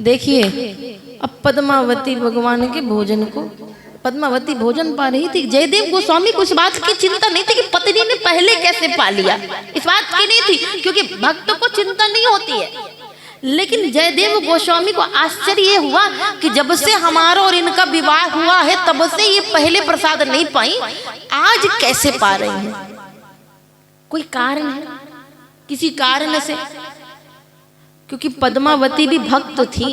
देखिए अब पद्मावती भगवान के भोजन को, पद्मावती भोजन पा रही थी। जयदेव गोस्वामी को इस बात की चिंता नहीं थी कि पत्नी ने पहले कैसे पा लिया, इस बात की नहीं थी, क्योंकि भक्त को चिंता नहीं होती है। लेकिन जयदेव गोस्वामी को आश्चर्य ये हुआ कि जब से हमारा और इनका विवाह हुआ है तब से ये पहले प्रसाद नहीं पाई, आज कैसे पा रही है। कोई कारण है, किसी कारण से, क्योंकि पद्मावती भी भक्त थी,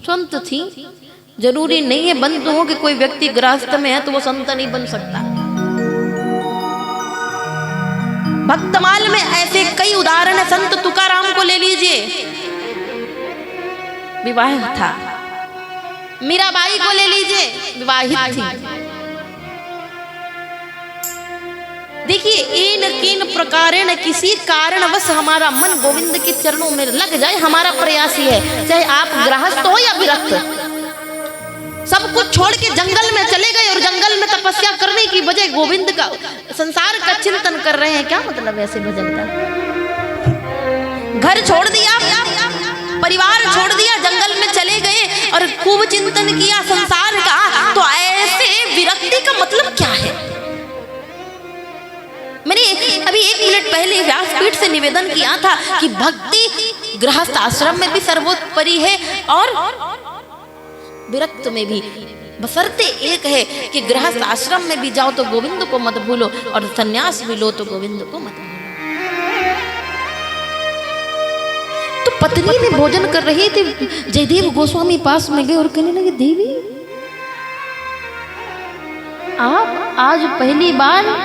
संत थी। जरूरी नहीं है बंधुओं कि कोई व्यक्ति गृहस्थ में है तो वो संत नहीं बन सकता। भक्तमाल में ऐसे कई उदाहरण है। संत तुकाराम को ले लीजिए, विवाह था। मीराबाई को ले लीजिए, विवाहित थी। देखिए इन किन प्रकारेण किसी कारणवश हमारा मन गोविंद के चरणों में लग जाए, हमारा प्रयास ही है। चाहे आप गृहस्थ हो या विरक्त, सब कुछ छोड़ के जंगल में चले गए और जंगल में तपस्या करने की बजाय गोविंद का, संसार का चिंतन कर रहे हैं। क्या मतलब ऐसे भजन का? घर छोड़ दिया, परिवार छोड़ दिया, जंगल में चले गए और खूब चिंतन किया संसार का, तो ऐसे विरक्ति का मतलब क्या है? मैंने अभी 1 मिनट पहले व्यासपीठ से निवेदन किया था कि भक्ति गृहस्थ आश्रम में भी सर्वोपरि है और विरक्त में भी। बशर्ते एक है कि गृहस्थ आश्रम में भी जाओ तो गोविंद को मत भूलो और संन्यास भी लो तो गोविंद को मत भूलो। तो पत्नी ने भोजन कर रही थी, जयदेव गोस्वामी पास में गए और कहने लगे, देवी आप आज पहली बार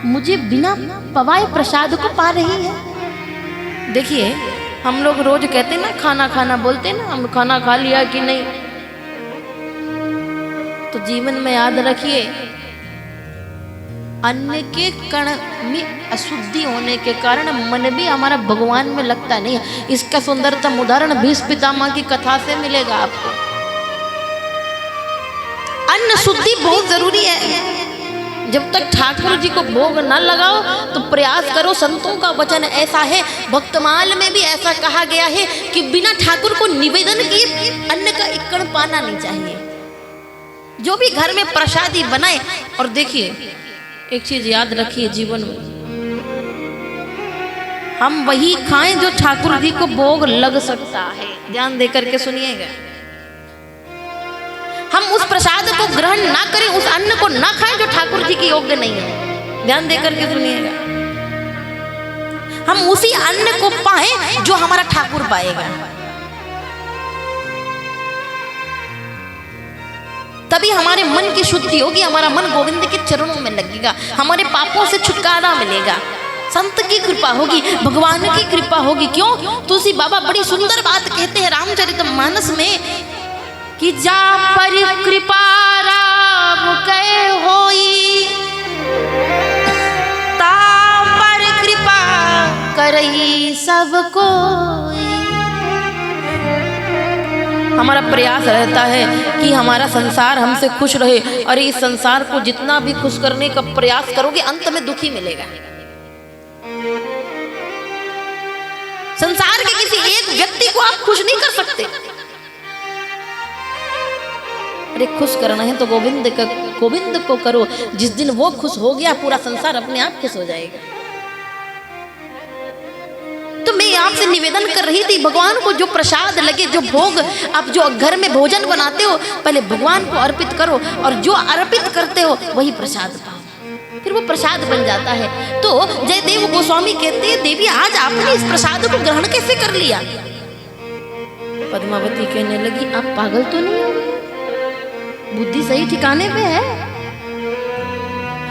मुझे बिना पवाए प्रसाद को पा रही है। देखिए हम लोग रोज कहते ना खाना खाना, बोलते ना हम खाना खा लिया कि नहीं, तो जीवन में याद रखिए अन्न के कण में अशुद्धि होने के कारण मन भी हमारा भगवान में लगता नहीं है। इसका सुंदरतम उदाहरण भीष्म पितामह की कथा से मिलेगा आपको। अन्न शुद्धि बहुत जरूरी है। जब तक ठाकुर जी को भोग न लगाओ तो प्रयास करो। संतों का वचन ऐसा है, भक्तमाल में भी ऐसा कहा गया है कि बिना ठाकुर को निवेदन किए अन्न का एक कण पाना नहीं चाहिए। जो भी घर में प्रसादी बनाए, और देखिए एक चीज याद रखिए, जीवन में हम वही खाएं जो ठाकुर जी को भोग लग सकता है। ध्यान देकर के सुनिएगा, हम उस प्रसाद को ग्रहण ना करें, उस अन्न को ना खाएं जो ठाकुर जी के योग्य नहीं है। ध्यान देकर के सुनिएगा, हम उसी अन्न को पाएं जो हमारा ठाकुर पाएगा। तभी हमारे मन की शुद्धि होगी, हमारा मन गोविंद के चरणों में लगेगा, हमारे पापों से छुटकारा मिलेगा, संत की कृपा होगी, भगवान की कृपा होगी। क्यों? तुलसी बाबा बड़ी सुंदर बात कहते हैं रामचरितमानस में कि जा पर कृपा राम कै होई, ता पर कृपा करई सब कोई। हमारा प्रयास रहता है कि हमारा संसार हमसे खुश रहे, और इस संसार को जितना भी खुश करने का प्रयास करोगे अंत में दुखी मिलेगा। संसार के किसी एक व्यक्ति को आप खुश नहीं कर सकते। अरे खुश करना है तो गोविंद को करो। जिस दिन वो खुश हो गया पूरा संसार अपने आप खुश हो जाएगा। तो मैं आपसे निवेदन कर रही थी, भगवान को जो प्रसाद लगे, जो भोग आप जो घर में भोजन बनाते हो, पहले भगवान को अर्पित करो, और जो अर्पित करते हो वही प्रसाद पाओ, फिर वो प्रसाद बन जाता है। तो जयदेव गोस्वामी कहते हैं, देवी आज आपने इस प्रसाद को ग्रहण कैसे कर लिया? पद्मावती कहने लगी, आप पागल तो नहीं हो? बुद्धि सही ठिकाने पे है?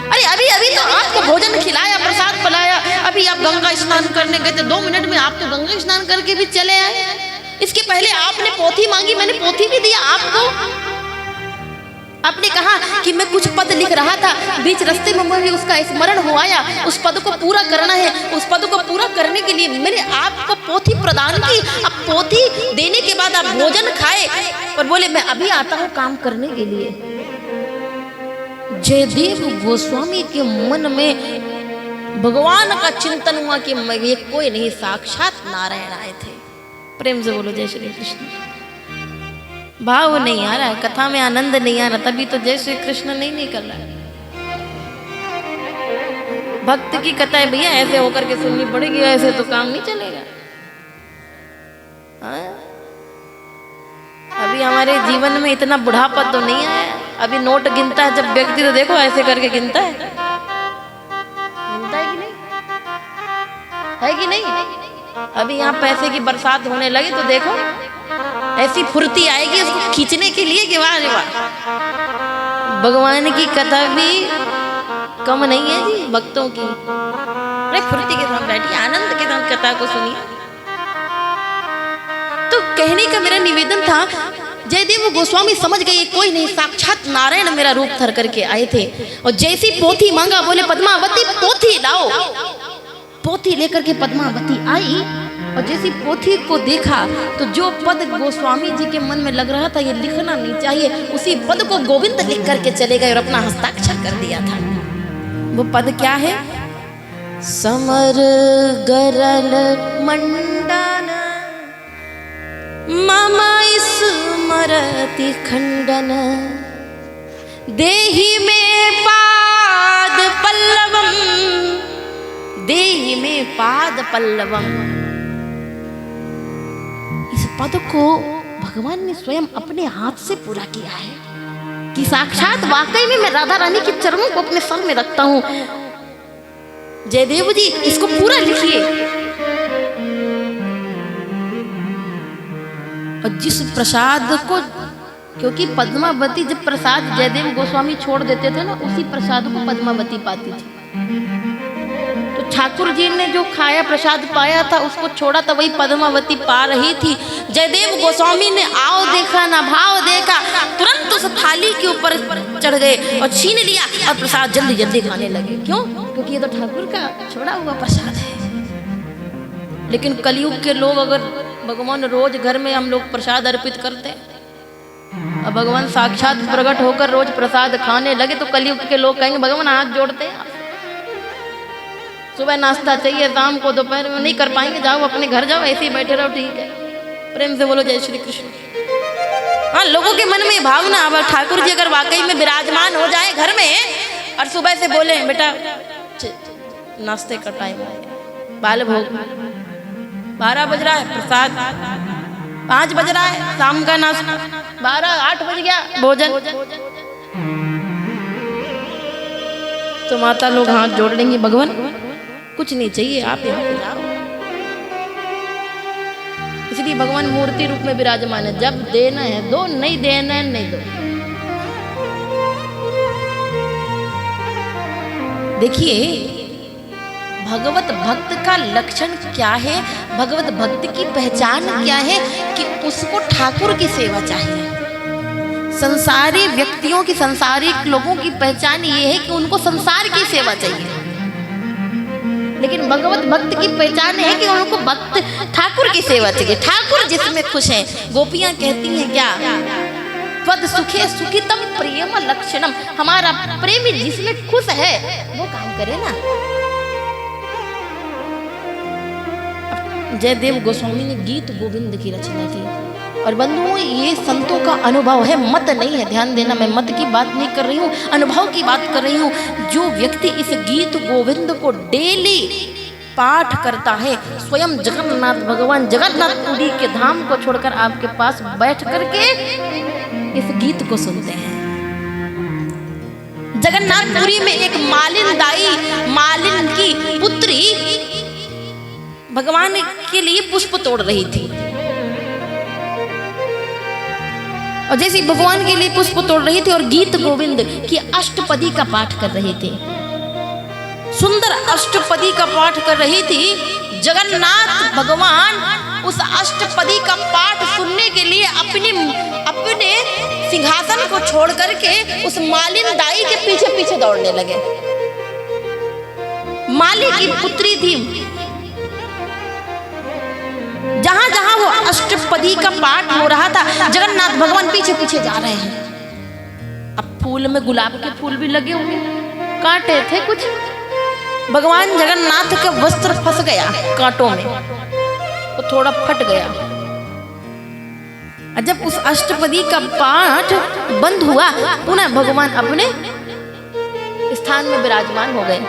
अरे अभी अभी तो आपको भोजन खिलाया, प्रसाद पिलाया, अभी आप गंगा स्नान करने गए थे, 2 मिनट में आप तो गंगा स्नान करके भी चले आए। इसके पहले आपने पोथी मांगी, मैंने पोथी भी दिया आपको। आपने कहा कि मैं कुछ पद लिख रहा था, बीच रास्ते में मुझे उसका स्मरण हो आया, उस पद को पूरा करना है। उस पद को पूरा करने के लिए मैंने आपको पोथी प्रदान की। अब पोथी देने के बाद आप भोजन खाए और बोले मैं अभी आता हूँ काम करने के लिए। जयदेव गोस्वामी के मन में भगवान का चिंतन हुआ कि ये कोई नहीं, साक्षात नारायण आए थे। प्रेम से बोलो जय श्री कृष्ण। भाव नहीं आ रहा है, कथा में आनंद नहीं आ रहा, तभी तो जय श्री कृष्ण नहीं निकल रहा है। भक्त की कथा है भैया, ऐसे होकर के सुननी पड़ेगी, ऐसे तो काम नहीं चलेगा। हाँ? अभी हमारे जीवन में इतना बुढ़ापा तो नहीं आया। अभी नोट गिनता है जब व्यक्ति, तो देखो ऐसे करके गिनता है कि नहीं, है कि नहीं? अभी यहाँ पैसे की बरसात होने लगी तो देखो ऐसी फुर्ती आएगी उसको खींचने के लिए कि वाह रे वाह। भगवान की कथा भी कम नहीं है जी भक्तों की। अरे फुर्ती के साथ बैठिए, आनंद के साथ कथा को सुनिए। तो कहने का मेरा निवेदन था, जयदेव गोस्वामी समझ गए कोई नहीं, साक्षात नारायण मेरा रूप धर करके आए थे। और जैसी पोथी मांगा, बोले पद्मावती पोथी लाओ। पोथी लेकर के पद्मावती आई और जैसी पोथी को देखा तो जो पद गोस्वामी जी के मन में लग रहा था ये लिखना नहीं चाहिए, उसी पद को गोविंद लिख करके चले गए और अपना हस्ताक्षर कर दिया था। वो पद क्या है? समर गरल मंडन मम स्मरति खंडन देहि में पाद पल्लवम, देहि में पाद पल्लवम। इस पद को भगवान ने स्वयं अपने हाथ से पूरा किया है कि साक्षात वाकई में मैं राधा रानी के चरणों को अपने सर में रखता हूं। जयदेव जी इसको पूरा लिखिए। और जिस प्रसाद को, क्योंकि पद्मावती जब प्रसाद जयदेव गोस्वामी छोड़ देते थे ना, उसी प्रसाद को पद्मावती पाती थी। तो ठाकुर जी ने जो खाया प्रसाद पाया था उसको छोड़ा था, वही पद्मावती पा रही थी। जयदेव गोस्वामी ने आओ देखा ना भाव देखा, तुरंत उस थाली के ऊपर चढ़ गए और छीन लिया और प्रसाद जल्दी जल्दी खाने लगे। क्यों? क्योंकि ये तो ठाकुर का छोड़ा हुआ प्रसाद है। लेकिन कलयुग के लोग, अगर भगवान रोज घर में हम लोग प्रसाद अर्पित करते हैं और भगवान साक्षात प्रकट होकर रोज प्रसाद खाने लगे तो कलयुग के लोग कहेंगे भगवान हाथ जोड़ते हैं, सुबह नाश्ता चाहिए, शाम को दोपहर में नहीं कर पाएंगे, जाओ अपने घर जाओ, ऐसे ही बैठे रहो, ठीक है। प्रेम से बोलो जय श्री कृष्ण। हाँ, लोगों के मन में भावना, अब ठाकुर जी अगर वाकई में विराजमान हो जाए घर में और सुबह से बोले बेटा नाश्ते का टाइम है, बाल भोग 12 बज रहा है, प्रसाद 5 बज रहा है, शाम का नाश्ता 8 बज गया, भोजन। तो माता लोग हाथ जोड़ लेंगे, भगवान कुछ नहीं चाहिए, आप यहाँ पे जाओ। इसलिए भगवान मूर्ति रूप में विराजमान है। जब देना है दो, नहीं देना है नहीं दो। देखिए भगवत भक्त का लक्षण क्या है, भगवत भक्त की पहचान क्या है कि उसको ठाकुर की सेवा चाहिए। संसारी व्यक्तियों की, संसारिक लोगों की पहचान ये है कि उनको संसार की सेवा चाहिए, लेकिन भगवत भक्त की पहचान है कि उनको भक्त ठाकुर की सेवा चाहिए। ठाकुर जिसमें खुश हैं, गोपियां कहती हैं क्या, त्वद सुखे सुखितम प्रियम लक्षणम, हमारा प्रेमी जिसमें खुश है वो काम करे ना। जयदेव गोस्वामी ने गीत गोविंद की रचना की। और बंधुओं ये संतों का अनुभव है, मत नहीं है, ध्यान देना, मैं मत की बात नहीं कर रही हूँ, अनुभव की बात कर रही हूँ। जो व्यक्ति इस गीत गोविंद को डेली पाठ करता है, स्वयं जगन्नाथ भगवान जगन्नाथपुरी के धाम को छोड़कर आपके पास बैठ करके इस गीत को सुनते हैं। जगन्नाथपुरी में एक मालिन दाई, मालिन की पुत्री भगवान के लिए पुष्प तोड़ रही थी, और जैसे भगवान के लिए पुष्प तोड़ रही थी और गीत गोविंद की अष्टपदी का पाठ कर रहे थे, सुंदर अष्टपदी का पाठ कर रही थी। जगन्नाथ भगवान उस अष्टपदी का पाठ सुनने के लिए अपने सिंहासन को छोड़ करके उस मालिन दाई के पीछे पीछे दौड़ने लगे। माली की पुत्री थी, जहां जहां वो अष्टपदी का पाठ हो रहा था जगन्नाथ भगवान पीछे पीछे जा रहे हैं। अब फूल में गुलाब के फूल भी लगे हुए, कांटे थे कुछ, भगवान जगन्नाथ का वस्त्र फंस गया कांटों में, तो थोड़ा फट गया। जब उस अष्टपदी का पाठ बंद हुआ, पुनः भगवान अपने स्थान में विराजमान हो गए।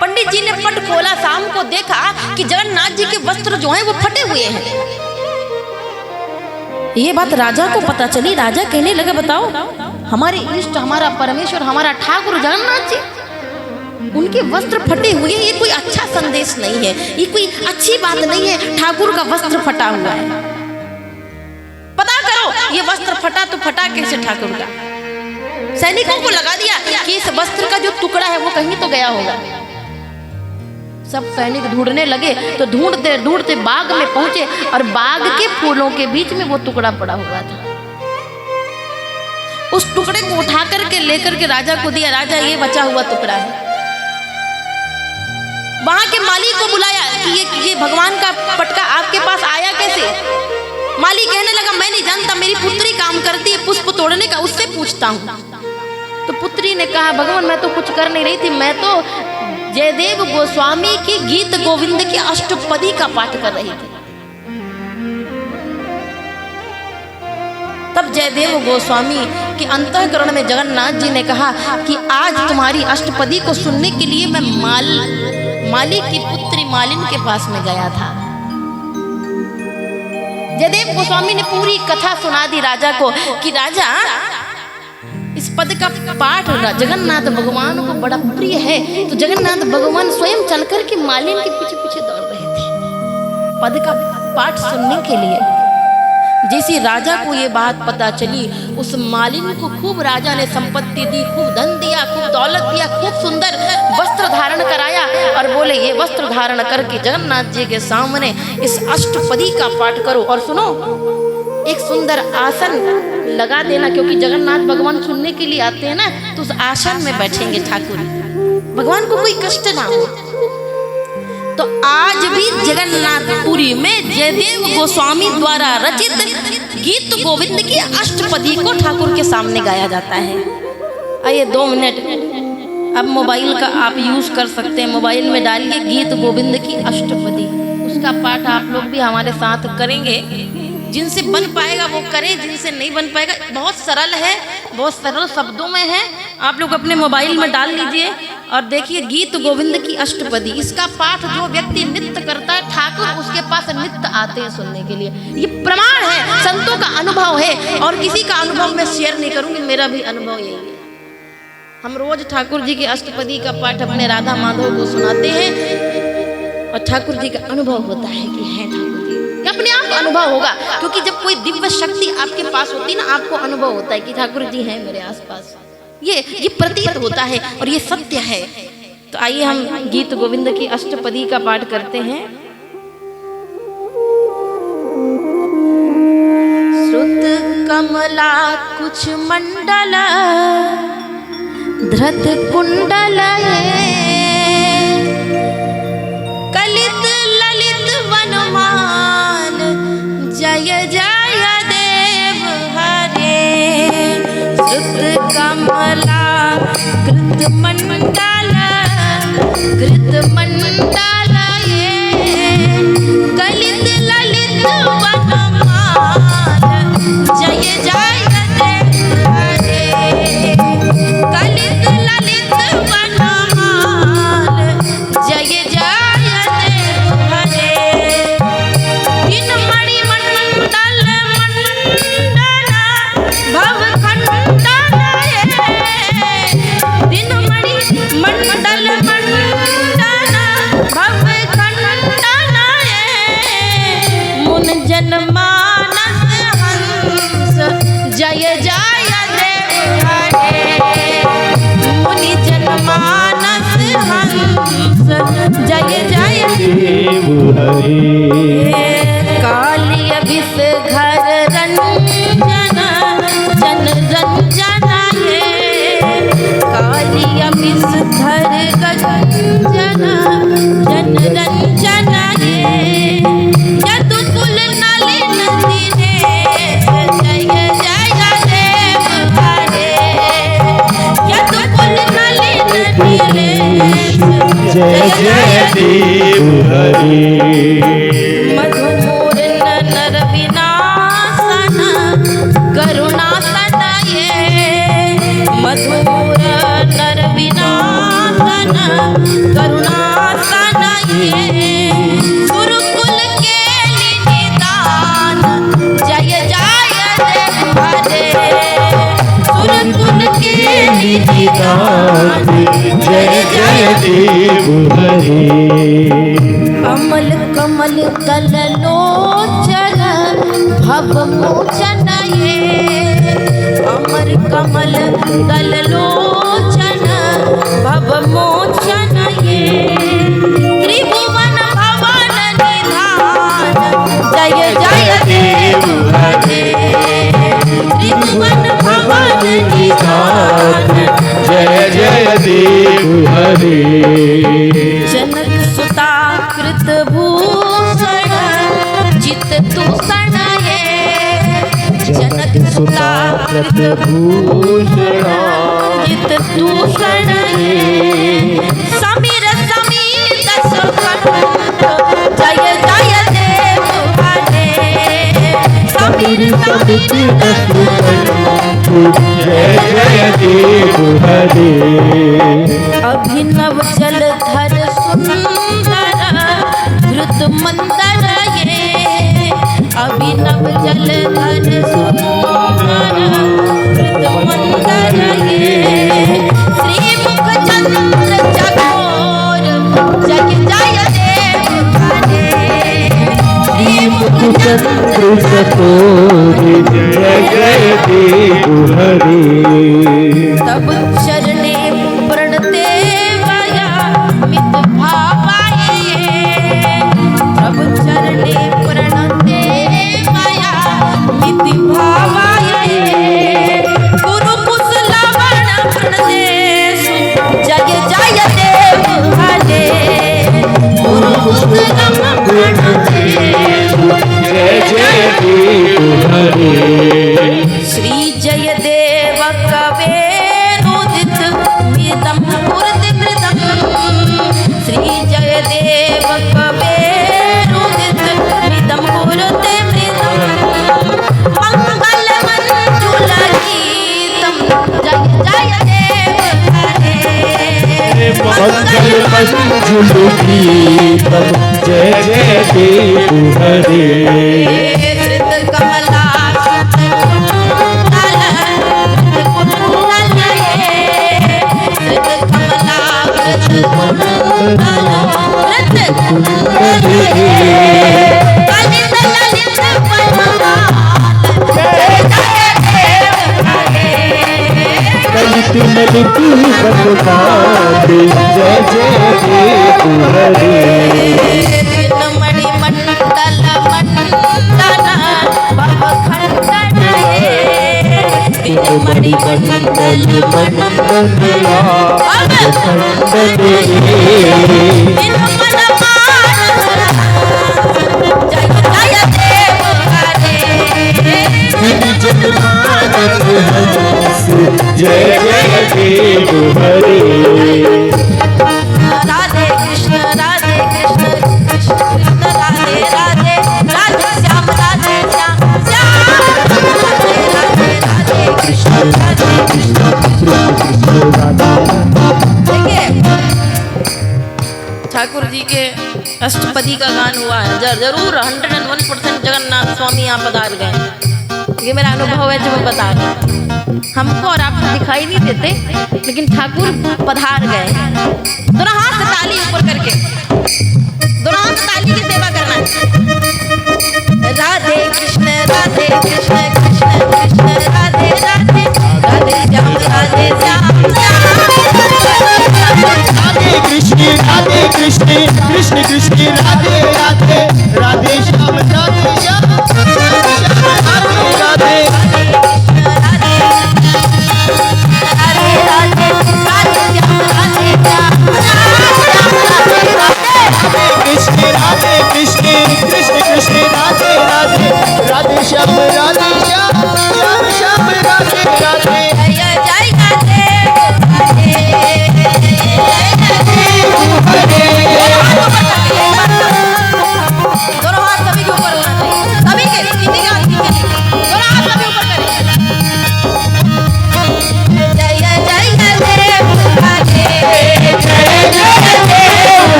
पंडित जी ने पट खोला, शाम को देखा कि जगन्नाथ जी के वस्त्र जो हैं वो फटे हुए हैं। ये बात राजा को पता चली। राजा कहने लगा, बताओ, हमारे इष्ट, हमारा परमेश्वर, हमारा ठाकुर जगन्नाथ जी, उनके वस्त्र फटे हुए, ये कोई अच्छा संदेश नहीं है, ये कोई अच्छी बात नहीं है, ठाकुर का वस्त्र फटा हुआ है। पता करो ये वस्त्र फटा तो फटा कैसे ठाकुर का। सैनिकों को लगा दिया कि इस वस्त्र का जो टुकड़ा है वो कहीं तो गया होगा। सब सैनिक ढूंढने लगे तो ढूंढते ढूंढते बाग में पहुंचे और बाग के फूलों के बीच में वो टुकड़ा पड़ा हुआ था। उस टुकड़े को उठा करके लेकर के राजा को दिया। राजा, ये बचा हुआ टुकड़ा है। वहां के माली को बुलाया कि ये भगवान का पटका आपके पास आया कैसे। माली कहने लगा, मैं नहीं जानता, मेरी पुत्री काम करती है पुष्प तोड़ने का, उससे पूछता हूँ। तो पुत्री ने कहा, भगवान मैं तो कुछ कर नहीं रही थी, मैं तो जयदेव गोस्वामी की गीत गोविंद की अष्टपदी का पाठ कर रही थी। तब जयदेव गोस्वामी के अंतःकरण में जगन्नाथ जी ने कहा कि आज तुम्हारी अष्टपदी को सुनने के लिए मैं माली की पुत्री मालिन के पास में गया था। जयदेव गोस्वामी ने पूरी कथा सुना दी राजा को कि राजा, इस पद का पाठ जगन्नाथ भगवान को बड़ा प्रिय है। तो जगन्नाथ भगवान स्वयं चलकर के मालिन के पीछे पीछे दौड़ रहे थे पद का पाठ सुनने के लिए। जैसे राजा को ये बात पता चली, उस मालिन को खूब राजा ने संपत्ति दी, खूब धन दिया, खूब दौलत दिया, खूब सुंदर वस्त्र धारण कराया और बोले, ये वस्त्र धारण करके जगन्नाथ जी के सामने इस अष्टपदी का पाठ करो और सुनो, एक सुंदर आसन लगा देना, क्योंकि जगन्नाथ भगवान सुनने के लिए आते हैं ना, तो उस आसन में बैठेंगे ठाकुर, भगवान को कोई कष्ट ना हो। तो आज भी जगन्नाथपुरी में जयदेव गोस्वामी द्वारा रचित गीत गोविंद की अष्टपदी को ठाकुर के सामने गाया जाता है। आइए 2 मिनट, अब मोबाइल का आप यूज कर सकते हैं, मोबाइल में डालिए गीत गोविंद की अष्टपदी, उसका पाठ आप लोग भी हमारे साथ करेंगे। जिनसे बन पाएगा वो करें, जिनसे नहीं बन पाएगा, बहुत सरल है, बहुत सरल शब्दों में है, आप लोग अपने मोबाइल में डाल लीजिए और देखिए गीत गोविंद की अष्टपदी। इसका पाठ जो व्यक्ति नृत्य करता है, ठाकुर उसके पास नृत्य आते हैं सुनने के लिए। ये प्रमाण है, संतों का अनुभव है, और किसी का अनुभव मैं शेयर नहीं करूंगी, मेरा भी अनुभव यही है। हम रोज ठाकुर जी की अष्टपदी का पाठ अपने राधा माधव को सुनाते हैं और ठाकुर जी का अनुभव होता है कि है ठाकुर जी, अपने आप अनुभव होगा, क्योंकि जब कोई दिव्य शक्ति आपके पास होती ना, आपको अनुभव होता है कि ठाकुर जी हैं मेरे आसपास, ये प्रतीत होता है और ये सत्य है। तो आइए हम गीत गोविंद की अष्टपदी का पाठ करते हैं। श्रुत कमला कुछ मंडल धृत कुंडल है, कलित ललित वनमान जय जय देव हरे। श्रुत कमला कृत मंडल ये, कलित ललित वनमान जय जय देव हरे। कलित ललित वनमान जय जय देव हरे। इन मणि मंडल मंडल भव खंडन ये, दिन मणि मंडल मंडल भव खंडन ये। मुन जन मानस हंस जय जय देव हरे। मुनि जन मानस हंस जय जय देव हरे। कालिय विष घर रंजन जन रंजन ये, कालिय विष घर रंजन जन रंजन ये। यदुकुल नलिन दिनेश जय जय देव हरे। यदुकुल नलिन दिनेश जय जय देव हरे। मधु निधान जय जय देव हरे। कमल कमल दल लोचन भव मोचन ये, अमर कमल दल लोचन भव मोचन ये, त्रिभुवन भवन निधान जय जय देव हरे। त्रिभुवन भवन निधान जय जय देव हरे। जनक सुता कृत भूषण जित दूषण ये, जनक सुता कृत भूषण जित दूषण ये, समीर समीर दस कंठ जय जय देव हरे। समीर समीर दस कंठ जय जय देव हरे। अभिनव जलधर सुंदर धृत मंदर ये, अभिनव जलधर सुंदर धृत मंदर ये, श्री मुख चंद्र चकोर जय जय देव हरे। श्री मुख चंद्र चकोर जय जय देव हरे। तब चरणे प्रणते वया मित भावाये, तब चरणे प्रणते वया मित भावाये, गुरु कुशलवण प्रणतेषु जय जय देव हरे। गुरु कुशलवण प्रणतेषु जय जय देव हरे। श्री जय देव कवेरुदित मृदम पूर्ति मृदम, श्री जय देव कवेरुदित मृदम पूर्ति मृदम, मंगल मंजुल गीतम जय जय देव हरे। मंगल मंजुल गीतम जय जय देव हरे। धृत कमला ललित ललित भगवान जय जय देव हरे। मणि मंडल मंडल भव खंडन ये, मणि मंडल मंडल भव खंडन ये, जय जय देव हरे। जय जय देव हरे। राधे कृष्ण कृष्ण कृष्ण राधे राधे, राधे श्याम श्याम राधे राधे राधे कृष्ण देखिए ठाकुर जी के अष्टपदी का गान हुआ है। जरूर 101% जगन्नाथ स्वामी यहाँ पधार गए। ये मेरा अनुभव है जो मैं बता रही हूँ। हमको और आपको दिखाई नहीं देते, लेकिन ठाकुर पधार गए। दोनों हाथ से ताली ऊपर करके, दोनों हाथ से ताली की सेवा करना है। राधे कृष्ण कृष्ण कृष्ण राधे राधे, राधे श्याम राधे कृष्ण कृष्ण कृष्ण राधे राधे, राधे श्याम राधे श्याम राधे राधे। कृष्ण राधे कृष्ण कृष्ण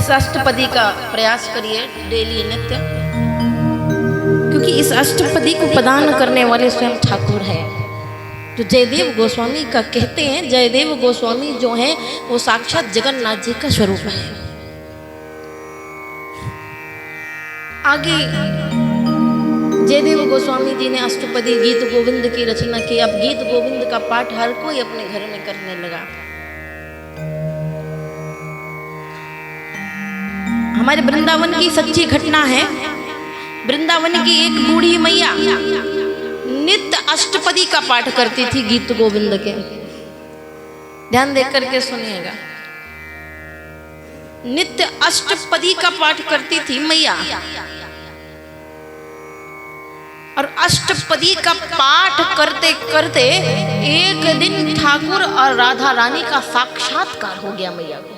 इस अष्टपदी का प्रयास करिए डेली नित्य, क्योंकि इस अष्टपदी को प्रदान करने वाले स्वयं ठाकुर हैं। जो जयदेव गोस्वामी का कहते हैं, जयदेव गोस्वामी जो हैं वो साक्षात जगन्नाथ जी का स्वरूप है। आगे जयदेव गोस्वामी जी ने अष्टपदी गीत गोविंद की रचना की। अब गीत गोविंद का पाठ हर कोई अपने घर में करने लगा। हमारे वृंदावन की सच्ची घटना है। वृंदावन की एक बूढ़ी मैया नित्य अष्टपदी का पाठ करती थी गीत गोविंद के। ध्यान देकर के सुनिएगा, नित्य अष्टपदी का पाठ करती थी मैया। और अष्टपदी का पाठ करते करते एक दिन ठाकुर और राधा रानी का साक्षात्कार हो गया मैया को।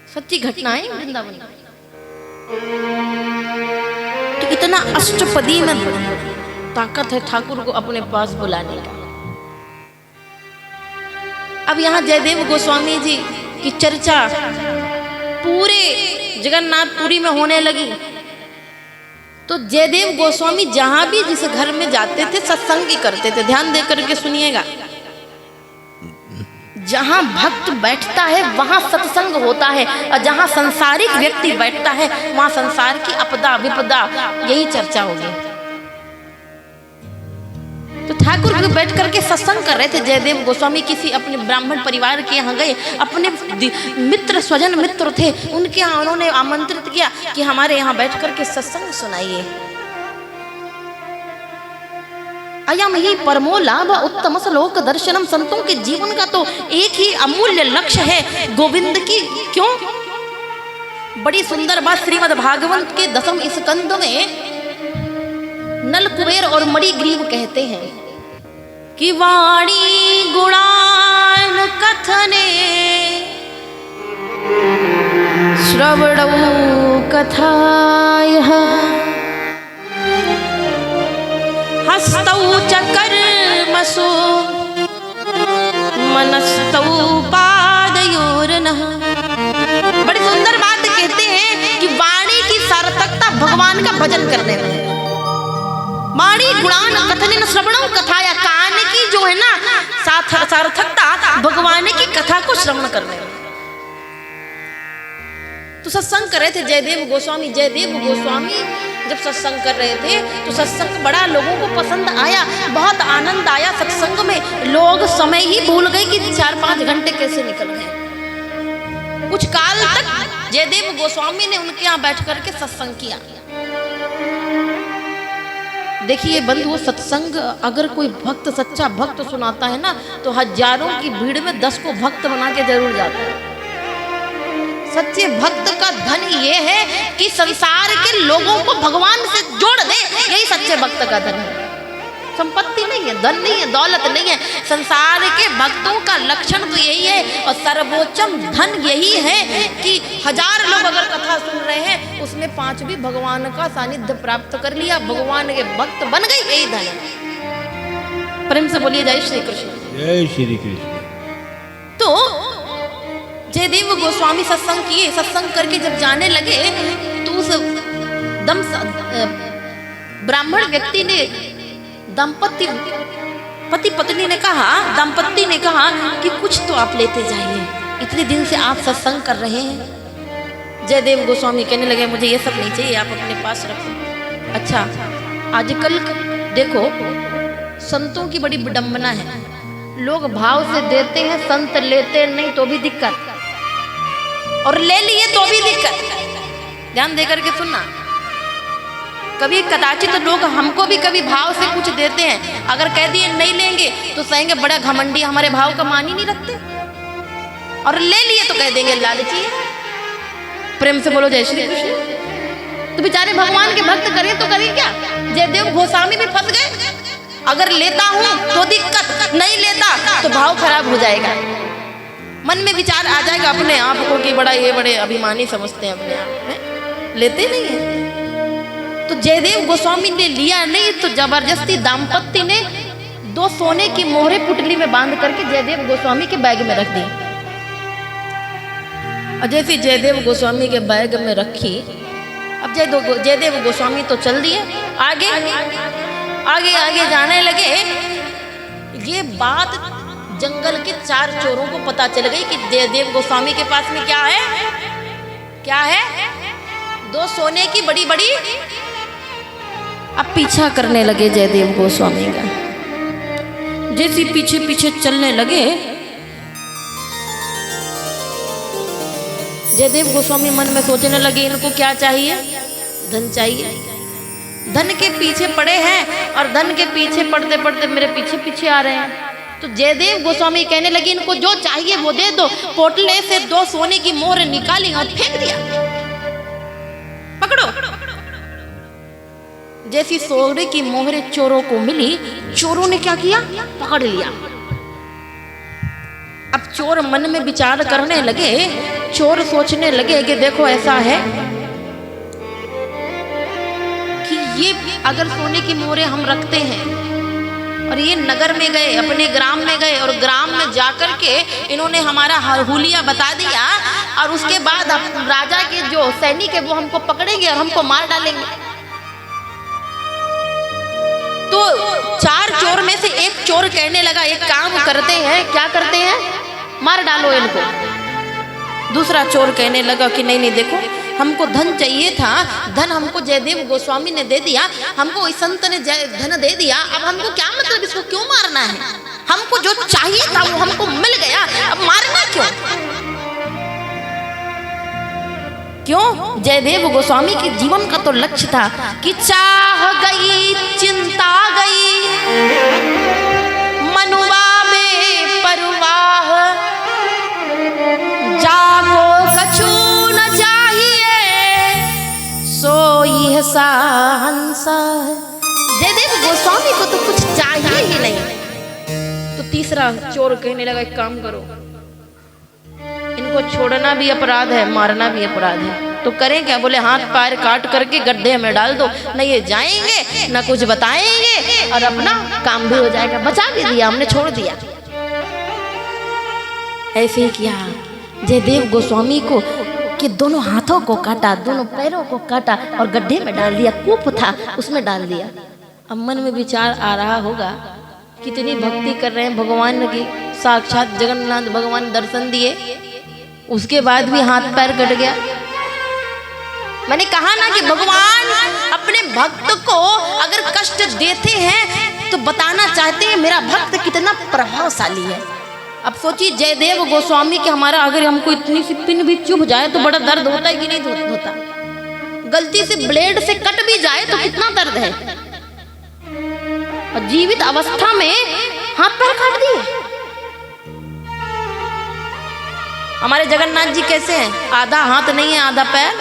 सच्ची घटना है वृंदावन में। तो इतना अष्टपदी में ताकत है ठाकुर को अपने पास बुलाने का। अब यहाँ जयदेव गोस्वामी जी की चर्चा पूरे जगन्नाथपुरी में होने लगी। तो जयदेव गोस्वामी जहां भी जिस घर में जाते थे सत्संग ही करते थे। ध्यान देकर के सुनिएगा, जहां भक्त बैठता है वहां सत्संग होता है, और जहां संसारिक व्यक्ति बैठता है वहां संसार की अपदा विपदा यही चर्चा होगी। तो ठाकुर भी बैठ करके सत्संग कर रहे थे। जयदेव गोस्वामी किसी अपने ब्राह्मण परिवार के यहाँ गए, अपने मित्र स्वजन मित्र थे उनके यहाँ, उन्होंने आमंत्रित किया कि हमारे यहाँ बैठ करके सत्संग सुनाइए। अयम ही परमो लाभ उत्तम श्लोक दर्शनम। संतों के जीवन का तो एक ही अमूल्य लक्ष्य है गोविंद की। क्यों? बड़ी सुंदर बात श्रीमद् भागवत के 10वें स्कंद में नल कुबेर और मणिग्रीव कहते हैं कि वाणी गुणान कथने श्रवणौ कथायः हस्तौ च कर्मसु मनस्तौ पादयोर्नः। बड़ी सुंदर बात कहते हैं कि वाणी की सार्थकता भगवान का भजन करने में। वाणी गुणान कथन श्रवणों कथाया, कान की जो है ना सार्थकता भगवान की कथा को श्रवण करने में। तो सत्संग कर रहे थे जयदेव गोस्वामी। जयदेव गोस्वामी जब सत्संग कर रहे थे तो सत्संग बड़ा लोगों को पसंद आया, बहुत आनंद आया सत्संग में। लोग समय ही भूल गए कि 4-5 घंटे कैसे निकल गए। कुछ काल तक जयदेव गोस्वामी ने उनके यहाँ बैठ करके सत्संग किया। देखिए बंधुओं, सत्संग अगर कोई भक्त सच्चा भक्त सुनाता है ना तो हजारों की भीड़ में 10 को भक्त बना के जरूर जाता है। सच्चे भक्त का धन ये है कि संसार के लोगों को भगवान से जोड़ दे। यही सच्चे भक्त का धन है। संपत्ति नहीं है, धन नहीं है, दौलत नहीं है। संसार के भक्तों का लक्षण तो यही है। और सर्वोच्चम धन यही है कि 1000 लोग अगर कथा सुन रहे हैं उसमें 5 भी भगवान का सानिध्य प्राप्त कर लिया, भगवान के भक्त बन गए, यही धन है। प्रेम से बोलिए जय श्री कृष्ण। जय श्री कृष्ण। तो जयदेव गोस्वामी सत्संग किए। सत्संग करके जब जाने लगे तो उस ब्राह्मण व्यक्ति ने पति पत्नी ने कहा, दंपत्ति ने कहा कि कुछ तो आप लेते जाइए, इतने दिन से आप सत्संग कर रहे हैं। जयदेव गोस्वामी कहने लगे मुझे ये सब नहीं चाहिए, आप अपने पास रखो। अच्छा, आजकल देखो संतों की बड़ी विडंबना है। लोग भाव से देते हैं, संत लेते नहीं तो भी दिक्कत, और ले लिए तो भी दिक्कत। ध्यान देकर के सुनना। कभी कदाचित लोग हमको भी कभी भाव से कुछ देते हैं, अगर कह दिए नहीं लेंगे तो कहेंगे बड़ा घमंडी, हमारे भाव का मान ही नहीं रखते। और ले लिए तो कह देंगे लालची है। प्रेम से बोलो जय श्री कृष्ण। तो बेचारे भगवान के भक्त करें तो करें क्या? जयदेव गोस्वामी भी फंस गए। अगर लेता हूं तो दिक्कत, नहीं लेता तो भाव खराब हो जाएगा। मन में विचार आ जाएगा अपने आप को कि बड़ा ये बड़े अभिमानी समझते हैं अपने आप में, लेते नहीं है। तो जयदेव गोस्वामी ने लिया नहीं तो जबरदस्ती दाम्पत्य ने 2 सोने की मोहरे पुटली में बांध करके जयदेव गोस्वामी के बैग में रख दी। और जैसे जयदेव गोस्वामी के बैग में रखी, अब जयदेव गोस्वामी तो चल दिए आगे आगे आगे जाने लगे। ये बात जंगल के 4 चोरों को पता चल गई कि जयदेव गोस्वामी के पास में क्या है 2 सोने की बड़ी बड़ी। अब पीछा करने लगे जयदेव गोस्वामी का। जैसे पीछे पीछे चलने लगे, जयदेव गोस्वामी मन में सोचने लगे इनको क्या चाहिए, धन चाहिए। धन के पीछे पड़े हैं और धन के पीछे पड़ते पड़ते मेरे पीछे पीछे आ रहे हैं। तो जयदेव गोस्वामी कहने लगे इनको जो चाहिए वो दे दो। पोटले से 2 सोने की मोहर निकाली और फेंक दिया, पकड़ो। जैसी सोने की मोहरें चोरों को मिली, चोरों ने क्या किया, पकड़ लिया। अब चोर मन में विचार करने लगे, चोर सोचने लगे कि देखो ऐसा है कि ये अगर सोने की मोहरें हम रखते हैं और ये नगर में गए, अपने ग्राम में गए और ग्राम में जाकर के इन्होंने हमारा हुलिया बता दिया और उसके बाद राजा के जो सैनिक है वो हमको पकड़ेंगे और हमको मार डालेंगे। तो 4 चोर में से एक चोर कहने लगा एक काम करते हैं, क्या करते हैं, मार डालो इनको। दूसरा चोर कहने लगा कि नहीं देखो हमको धन चाहिए था, धन हमको जयदेव गोस्वामी ने दे दिया, हमको इस संत ने धन दे दिया, अब हमको क्या मतलब, इसको क्यों मारना है, हमको जो चाहिए था वो हमको मिल गया, अब मारना क्यों? जयदेव गोस्वामी के जीवन का तो लक्ष्य था कि चाह गई चिंता गई मनुआ में परवाह, जाको कछु न चाहिए सोई है हंसा। जयदेव गोस्वामी को तो कुछ चाहिए ही नहीं। तो तीसरा चोर कहने लगा एक काम करो, इनको छोड़ना भी अपराध है, मारना भी अपराध है, तो करें क्या? बोले हाथ पैर काट करके गड्ढे में डाल दो, न ये जाएंगे न कुछ बताएंगे और अपना काम भी हो जाएगा। बचा भी दिया हमने, छोड़ दिया। ऐसे ही किया जयदेव गोस्वामी को कि दोनों हाथों को काटा, दोनों पैरों को काटा और गड्ढे में डाल दिया, कूप था उसमें डाल दिया। अब मन में विचार आ रहा होगा कितनी भक्ति कर रहे हैं भगवान की, साक्षात जगन्नाथ भगवान दर्शन दिए, उसके बाद भी हाथ पैर कट गया। मैंने कहा ना कि भगवान अपने भक्त को अगर कष्ट देते हैं तो बताना चाहते हैं मेरा भक्त कितना प्रभावशाली है। अब सोचिए जयदेव गोस्वामी के हमारा अगर हमको इतनी सी पिन भी चुभ जाए तो बड़ा दर्द होता है कि नहीं होता? गलती से ब्लेड से कट भी जाए तो कितना दर्द है। और जीवित अवस्था में हाथ पैर काट दिए। हमारे जगन्नाथ जी कैसे हैं? आधा हाथ नहीं है आधा पैर।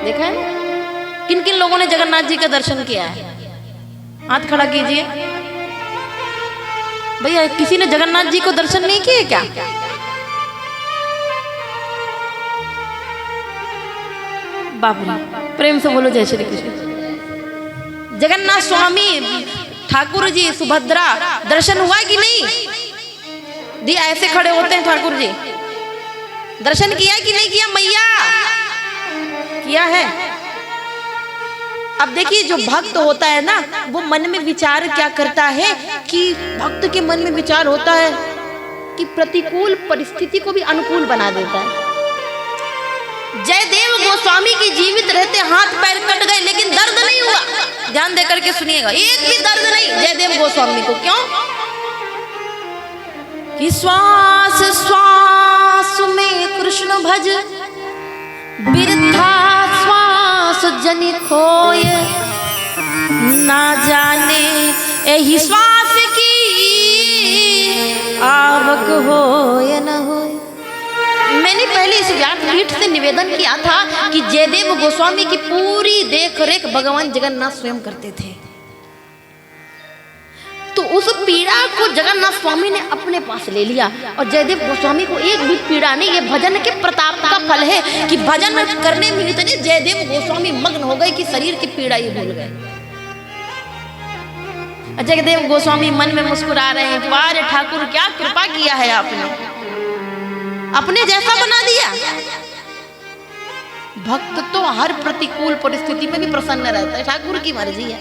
देखा है ना? किन किन लोगों ने जगन्नाथ जी का दर्शन किया है? हाथ खड़ा कीजिए। भैया किसी ने जगन्नाथ जी को दर्शन नहीं किए क्या? बाबू प्रेम से बोलो जय श्री कृष्ण। जगन्नाथ स्वामी ठाकुर जी सुभद्रा दर्शन हुआ कि नहीं? दी ऐसे खड़े होते हैं ठाकुर जी, दर्शन किया कि नहीं किया? मैया किया है। अब देखिए जो भक्त होता है ना वो मन में विचार क्या करता है कि भक्त के मन में विचार होता है कि प्रतिकूल परिस्थिति को भी अनुकूल बना देता है। जयदेव गोस्वामी की जीवित रहते हाथ पैर कट गए लेकिन दर्द नहीं हुआ। ध्यान देकर के सुनिएगा, एक भी दर्द नहीं जयदेव गोस्वामी को। क्यों? कि श्वास श्वास में कृष्ण भज बिरथा श्वास जनि खोय, ना जाने यही श्वास की आवक हो या न हो। मैंने पहले इस व्यासपीठ से निवेदन किया था कि जयदेव गोस्वामी की पूरी देख रेख भगवान जगन्नाथ स्वयं करते थे। तो उस पीड़ा को जगन्नाथ स्वामी ने अपने पास ले लिया और जयदेव गोस्वामी को एक भी पीड़ा नहीं। ये भजन के प्रताप का फल है कि भजन करने में इतने जयदेव गोस्वामी मग्न हो गए कि शरीर की पीड़ा ही भूल गए। जयदेव गोस्वामी मन में मुस्कुरा रहे हैं कि वाह ठाकुर क्या कृपा किया है आपने। अपने जैसा बना दिया। भक्त तो हर प्रतिकूल परिस्थिति में भी प्रसन्न रहता है, ठाकुर की मर्जी है।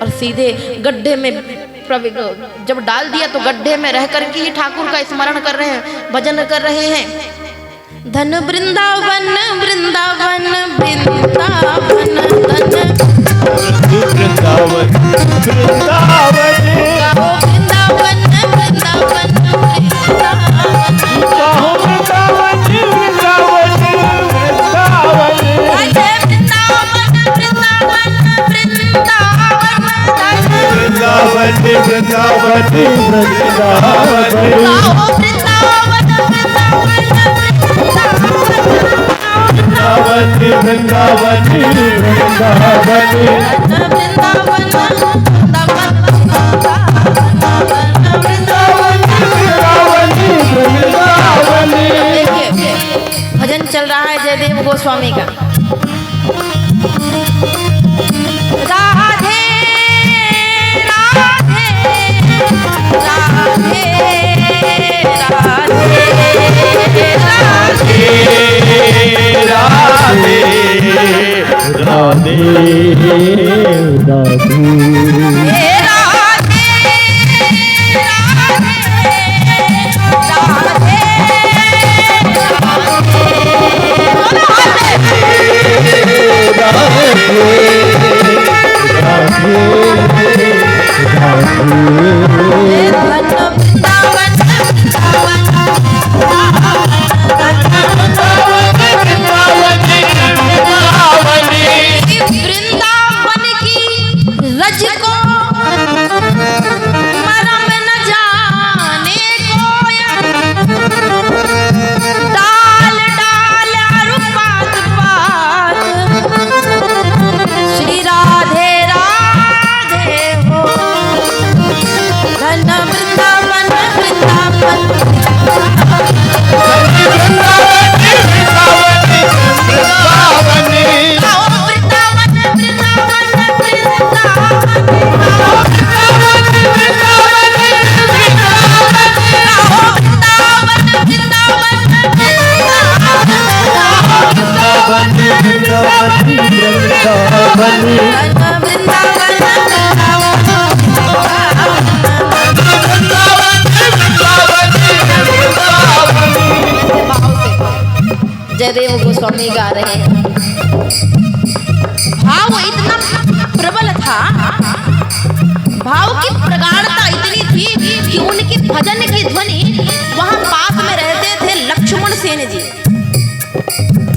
और सीधे गड्ढे में जब डाल दिया तो गड्ढे में रह करके ही ठाकुर का स्मरण कर रहे हैं, भजन कर रहे हैं। धन वृंदावन वृंदावन वृंदावन धन वृंदावन वृंदावन गाओ वृंदावन वृंदावन कहो वृंदावन वृंदावन वृंदावन अरे वृंदावन वृंदावन वृंदावन वृंदावन वृंदावन गाओ वृंदावन वृंदावन देखिए भजन चल रहा है जयदेव गोस्वामी का। राधे राधे राधे राधे वृंदावन की रज को मरम न जाने को डाल डाल पात पात श्री राधे राधे हो। धन वृंदावन वृंदावन जयदेव गोस्वामी गा रहे हैं। भाव इतना प्रबल था, भाव की प्रगाढ़ता इतनी थी कि उनकी भजन की ध्वनि वहां पास में रहते थे लक्ष्मण सेन जी,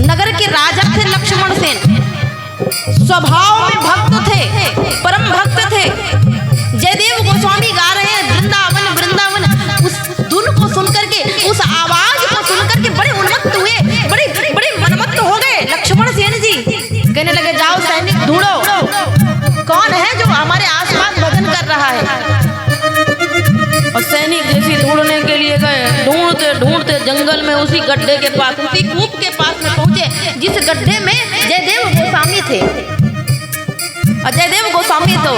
नगर के राजा थे लक्ष्मण सेन, स्वभाव में भक्त थे, परम भक्त थे। जयदेव गोस्वामी गा रहे हैं वृंदावन वृंदावन, उस धुन को सुनकर के, उस आवाज को सुनकर के बड़े उन्मत्त हुए, बड़े बड़े मनमत्त हो गए लक्ष्मण सेन जी। कहने लगे जाओ सैनिक ढूंढो, कौन है जो हमारे आसपास भजन कर रहा है। और सैनिक जैसे ढूंढने के लिए गए, ढूंढते ढूंढते जंगल में उसी गड्ढे के पास, उसी कूप के पास में पहुंचे जिस गड्ढे में जयदेव गोस्वामी थे। और जयदेव गोस्वामी तो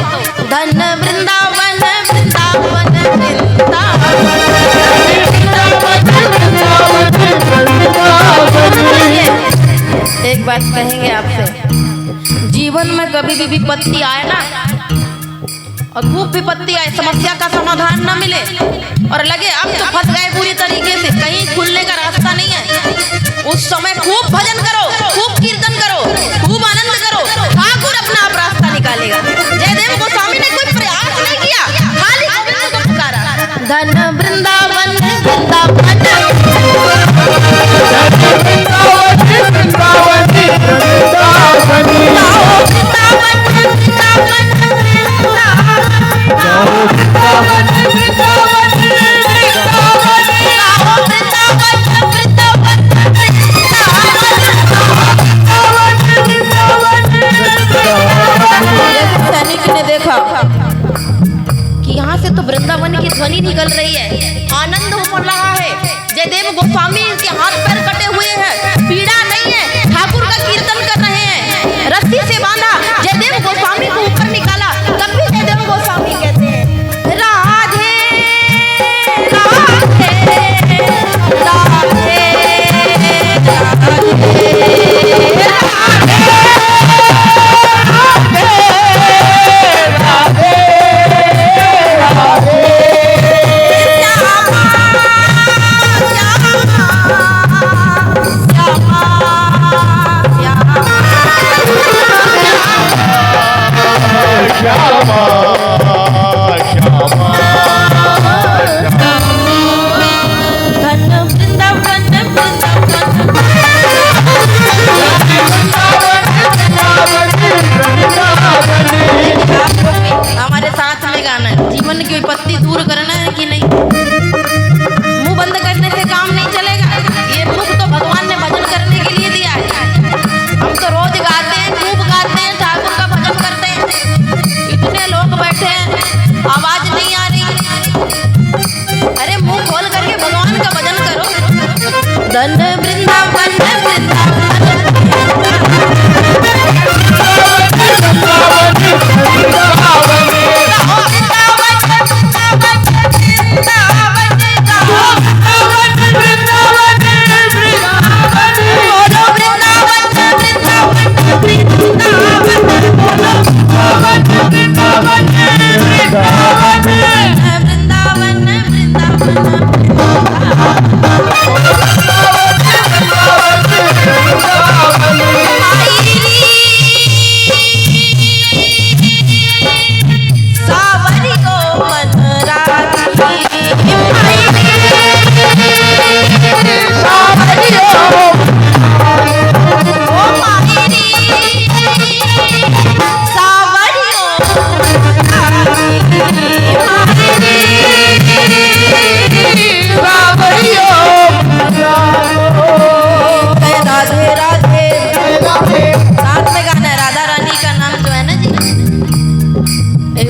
धन वृंदावन वृंदावन एक बात कहेंगे आपसे, जीवन में कभी भी विपत्ति आए ना, और खूब विपत्ति आए, समस्या का समाधान न मिले और लगे अब तो फंस गए पूरी तरीके से, कहीं खुलने का रास्ता नहीं है, उस समय खूब भजन करो, खूब कीर्तन करो, खूब आनंद करो, ठाकुर अपना आप रास्ता निकालेगा। जयदेव गोस्वामी ने कोई प्रयास नहीं किया, खाली गोविंद को पुकारा। धन वृंदावन वृंदावन सैनिक ने देखा कि यहाँ से तो वृंदावन की ध्वनि निकल रही है, आनंद हो रहा है, जयदेव गोस्वामी के हाथ पैर कटे हुए हैं, पीड़ा नहीं है, ठाकुर का कीर्तन कर रहे हैं, रस्सी से बांधा, जयदेव गोस्वामी को ऊपर निकाला। तब भी जयदेव गोस्वामी कहते हैं राधे राधे राधे धन वृंदावन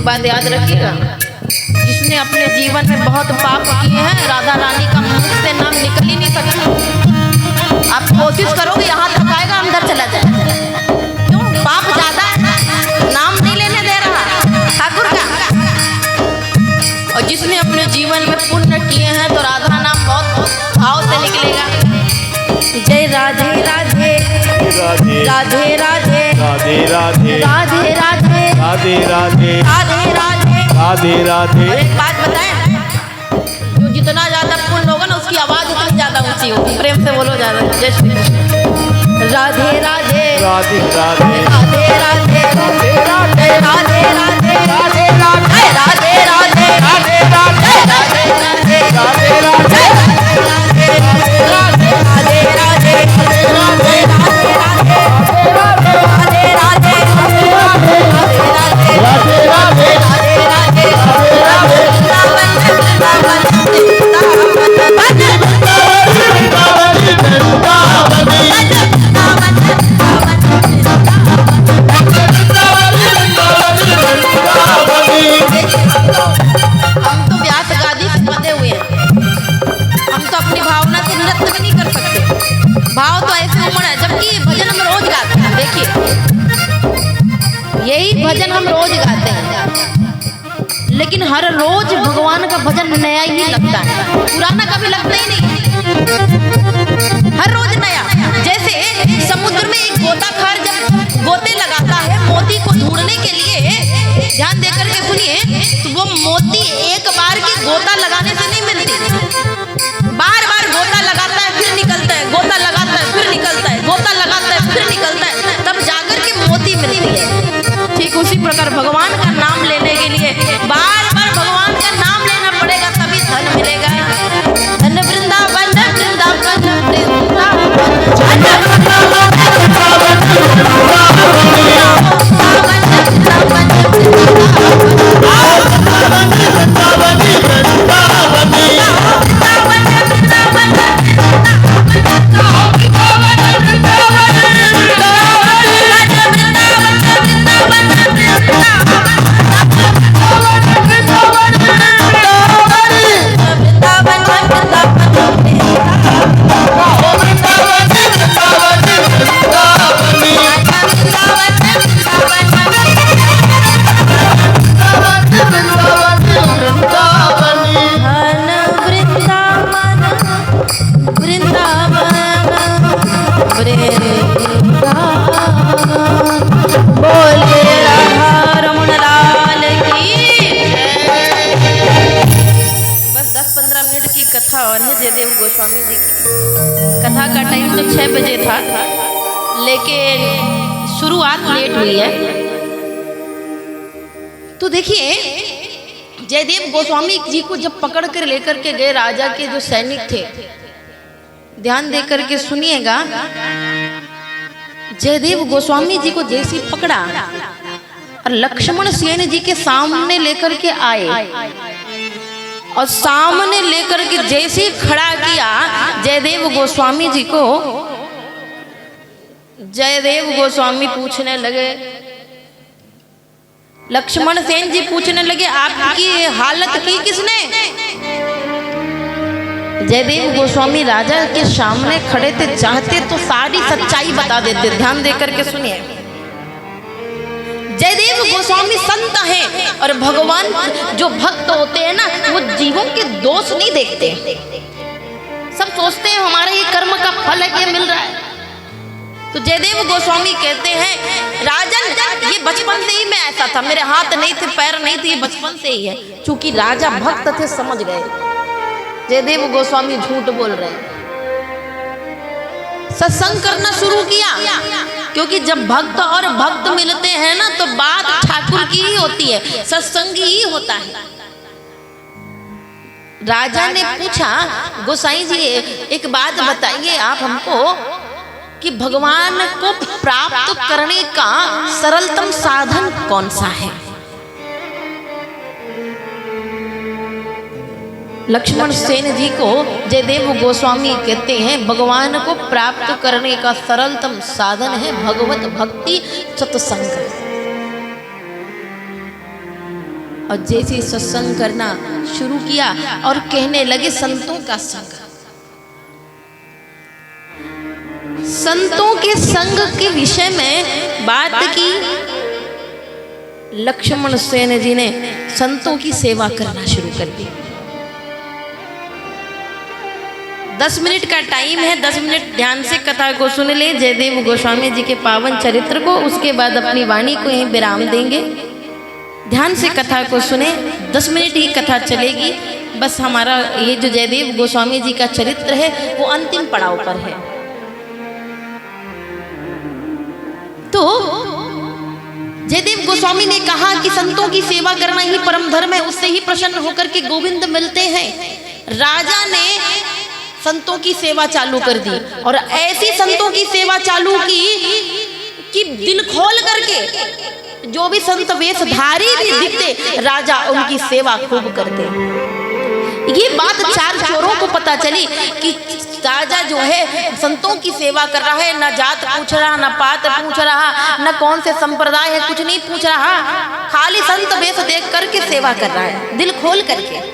बात याद रखिएगा, जिसने अपने जीवन में बहुत पाप किए हैं राधा रानी का मुख से नाम निकल ही नहीं सकता। आप कोशिश करोगे यहाँ तक आएगा, अंदर चला जाए। क्यों? पाप ज्यादा है, नाम नहीं लेने दे रहा ठाकुर का। और जिसने अपने जीवन में पुण्य किए हैं तो राधा नाम बहुत भाव से निकलेगा। जय राधे राधे राधे राधे राधे राधे राधे राधे राधे राधे राधे राधे राधे। और एक बात बताएं, जो जितना ज्यादा पुण्य होगा ना उसकी आवाज उतनी ज्यादा ऊंची होगी। प्रेम से बोलो ज्यादा। जय श्री कृष्ण। राधे राधे राधे राधे राधे राधे राधे राधे राधे राधे राधे राधे राधे राधे राधे राधे राधे राधे भाव तो ऐसे उमड़ है, जबकि भजन हम रोज गाते हैं। देखिए यही भजन हम रोज गाते हैं, लेकिन हर रोज भगवान का भजन नया ही लगता है, पुराना कभी लगता ही नहीं। हर रोज नया। जैसे समुद्र में एक गोताखोर जब गोते लगाता है मोती को ढूंढने के लिए, ध्यान देकर के सुनिए, तो वो मोती एक बार के गोता लगाने से नहीं मिलती, बार बार गोता लगाता है फिर निकलता है, गोता लगाता है फिर निकलता है, गोता लगाता है फिर निकलता है, तब जाकर के मोती मिलती है। ठीक उसी प्रकार भगवान का नाम लेने के लिए बार बार भगवान का नाम लेना पड़ेगा, तभी धन मिलेगा। धन वृंदावन वृंदावन कथा और है जयदेव गोस्वामी जी की। कथा का टाइम तो 6 बजे था, लेकिन शुरुआत लेट हुई है। तो देखिए जयदेव गोस्वामी जी को जब पकड़ कर लेकर के गए राजा के जो सैनिक थे, ध्यान देकर के सुनिएगा, जयदेव गोस्वामी जी को जैसे पकड़ा और लक्ष्मण सेन जी के सामने लेकर के आए और सामने लेकर के जैसे खड़ा किया जयदेव गोस्वामी जी को, जयदेव गोस्वामी पूछने लगे, लक्ष्मण सेन जी पूछने लगे आपकी हालत की किसने? जयदेव गोस्वामी राजा के सामने खड़े थे, चाहते तो सारी सच्चाई बता देते। ध्यान देकर के सुनिए, जयदेव गोस्वामी संत हैं और भगवान जो भक्त होते हैं ना, वो जीवों के दोष नहीं देखते। सब सोचते हैं हमारे ये कर्म का फल है, ये मिल रहा है। तो जयदेव गोस्वामी कहते हैं, राजन ये बचपन से ही मैं ऐसा था, मेरे हाथ नहीं थे, पैर नहीं थे, ये बचपन से ही है। चूंकि राजा भक्त थे, समझ गए जयदेव गोस्वामी झूठ बोल रहे हैं। सत्संग करना शुरू किया, क्योंकि जब भक्त और भक्त मिलते हैं ना, तो बात ठाकुर की ही होती है, सत्संग ही होता है। राजा ने पूछा, गोसाई जी एक बात बताइए आप हमको कि भगवान को प्राप्त करने का सरलतम साधन कौन सा है? लक्ष्मण सेन जी को जयदेव गोस्वामी कहते हैं, भगवान को प्राप्त करने का सरलतम साधन है भगवत भक्ति सत्संग। और जैसे सत्संग करना शुरू किया और कहने लगे संतों का संग। संतों के संग के विषय में बात की। लक्ष्मण सेन जी ने संतों की सेवा करना शुरू कर दी। 10 मिनट का टाइम है, 10 मिनट ध्यान से कथा को सुन ले, जयदेव गोस्वामी जी के पावन चरित्र को। उसके बाद अपनी वाणी को यहीं विराम देंगे। ध्यान से कथा को सुने, 10 मिनट ही कथा चलेगी। बस हमारा ये जो जयदेव गोस्वामी जी का चरित्र है, वो अंतिम पड़ाव पर है। तो जयदेव गोस्वामी ने कहा कि संतों की सेवा करना ही परम धर्म है, उससे ही प्रसन्न होकर के गोविंद मिलते हैं। राजा ने संतों की सेवा चालू कर दी, और ऐसी संतों की सेवा चालू की कि दिल खोल करके जो भी संत वेशधारी भी दिखते, राजा उनकी सेवा खूब करते। ये बात 4 चोरों को पता चली कि राजा जो है संतों की सेवा कर रहा है, न जात पूछ रहा, न पात पूछ रहा, न कौन से संप्रदाय है, कुछ नहीं पूछ रहा, खाली संत वेश देख करके सेवा कर रहा है, दिल खोल करके।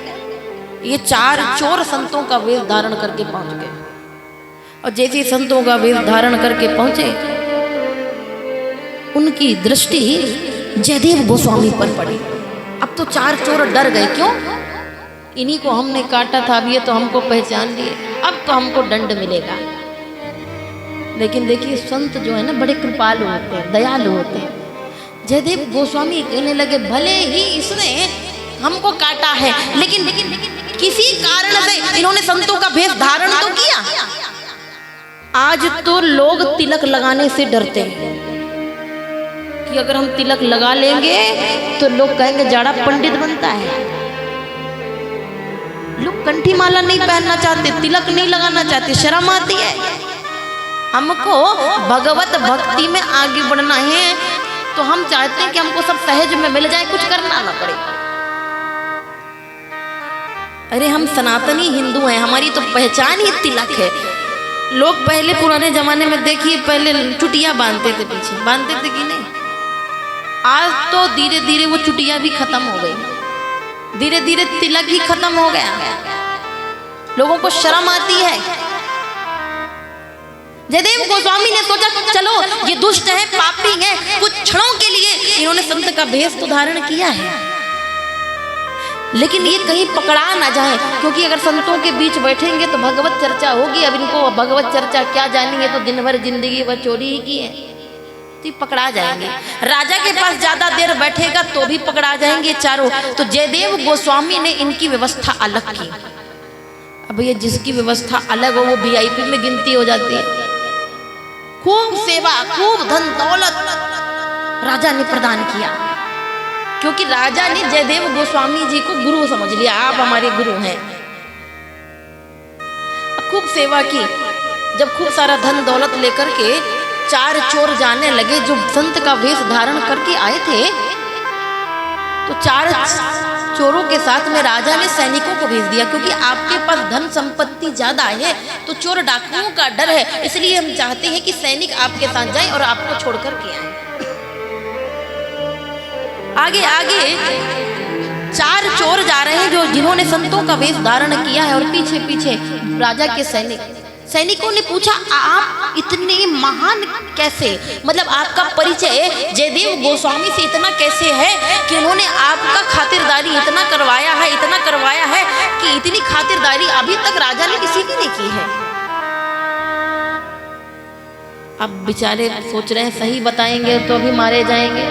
ये 4 चोर संतों का वेश धारण करके पहुंच गए, और जैसे संतों का वेश धारण करके पहुंचे, उनकी दृष्टि जयदेव गोस्वामी पर पड़ी। अब तो 4 चोर डर गए, क्यों? इन्हीं को हमने काटा था, अब ये तो हमको पहचान लिए, अब तो हमको दंड मिलेगा। लेकिन देखिए संत जो है ना, बड़े कृपालु होते हैं, दयालु होते हैं। जयदेव गोस्वामी कहने लगे, भले ही इसने हमको काटा है, लेकिन किसी कारण से इन्होंने संतों का भेष धारण तो किया। आज तो लोग तिलक लगाने से डरते हैं कि अगर हम तिलक लगा लेंगे तो लोग कहेंगे जाड़ा पंडित बनता है। लोग कंठी माला नहीं पहनना चाहते, तिलक नहीं लगाना चाहते, शर्म आती है। हमको भगवत भक्ति में आगे बढ़ना है, तो हम चाहते हैं कि हमको सब सहज में मिल जाए, कुछ करना ना पड़े। अरे हम सनातनी हिंदू हैं, हमारी तो पहचान ही तिलक है। लोग पहले पुराने जमाने में देखिए, पहले चुटिया बांधते थे, पीछे बांधते थे कि नहीं। आज तो धीरे धीरे वो चुटिया भी खत्म हो गई, धीरे धीरे तिलक ही खत्म हो गया। लोगों को शर्म आती है। जयदेव गोस्वामी ने सोचा चलो ये दुष्ट है, पापी है, कुछ क्षणों के लिए इन्होंने संत का भेष तो धारण किया है, लेकिन ये कहीं पकड़ा ना जाए, क्योंकि अगर संतों के बीच बैठेंगे तो भगवत चर्चा होगी। अब इनको भगवत चर्चा क्या जानेंगे, तो दिन भर जिंदगी वह चोरी ही की है, तो पकड़ा जाएंगे। राजा के पास ज्यादा देर बैठेगा तो भी पकड़ा जाएंगे चारों। तो जयदेव गोस्वामी ने इनकी व्यवस्था अलग की। अब ये जिसकी व्यवस्था अलग हो वो VIP में गिनती हो जाती है। खूब सेवा, खूब धन दौलत राजा ने प्रदान किया, क्योंकि राजा ने जयदेव गोस्वामी जी को गुरु समझ लिया, आप हमारे गुरु हैं। खूब सेवा की। जब खूब सारा धन दौलत लेकर के 4 चोर जाने लगे, जो संत का वेश धारण करके आए थे, तो 4 चोरों के साथ में राजा ने सैनिकों को भेज दिया, क्योंकि आपके पास धन संपत्ति ज्यादा है तो चोर डाकुओं का डर है, इसलिए हम चाहते हैं कि सैनिक आपके साथ जाएं और आपको छोड़कर के आए। आगे आगे 4 चोर जा रहे हैं जो जिन्होंने संतों का वेश धारण किया है, और पीछे पीछे राजा के सैनिकों ने पूछा आप इतने महान कैसे, मतलब आपका परिचय जयदेव गोस्वामी से इतना कैसे है कि उन्होंने आपका खातिरदारी इतना करवाया है कि इतनी खातिरदारी अभी तक राजा ने किसी की नहीं की है। अब बेचारे सोच रहे हैं सही बताएंगे तो अभी मारे जाएंगे,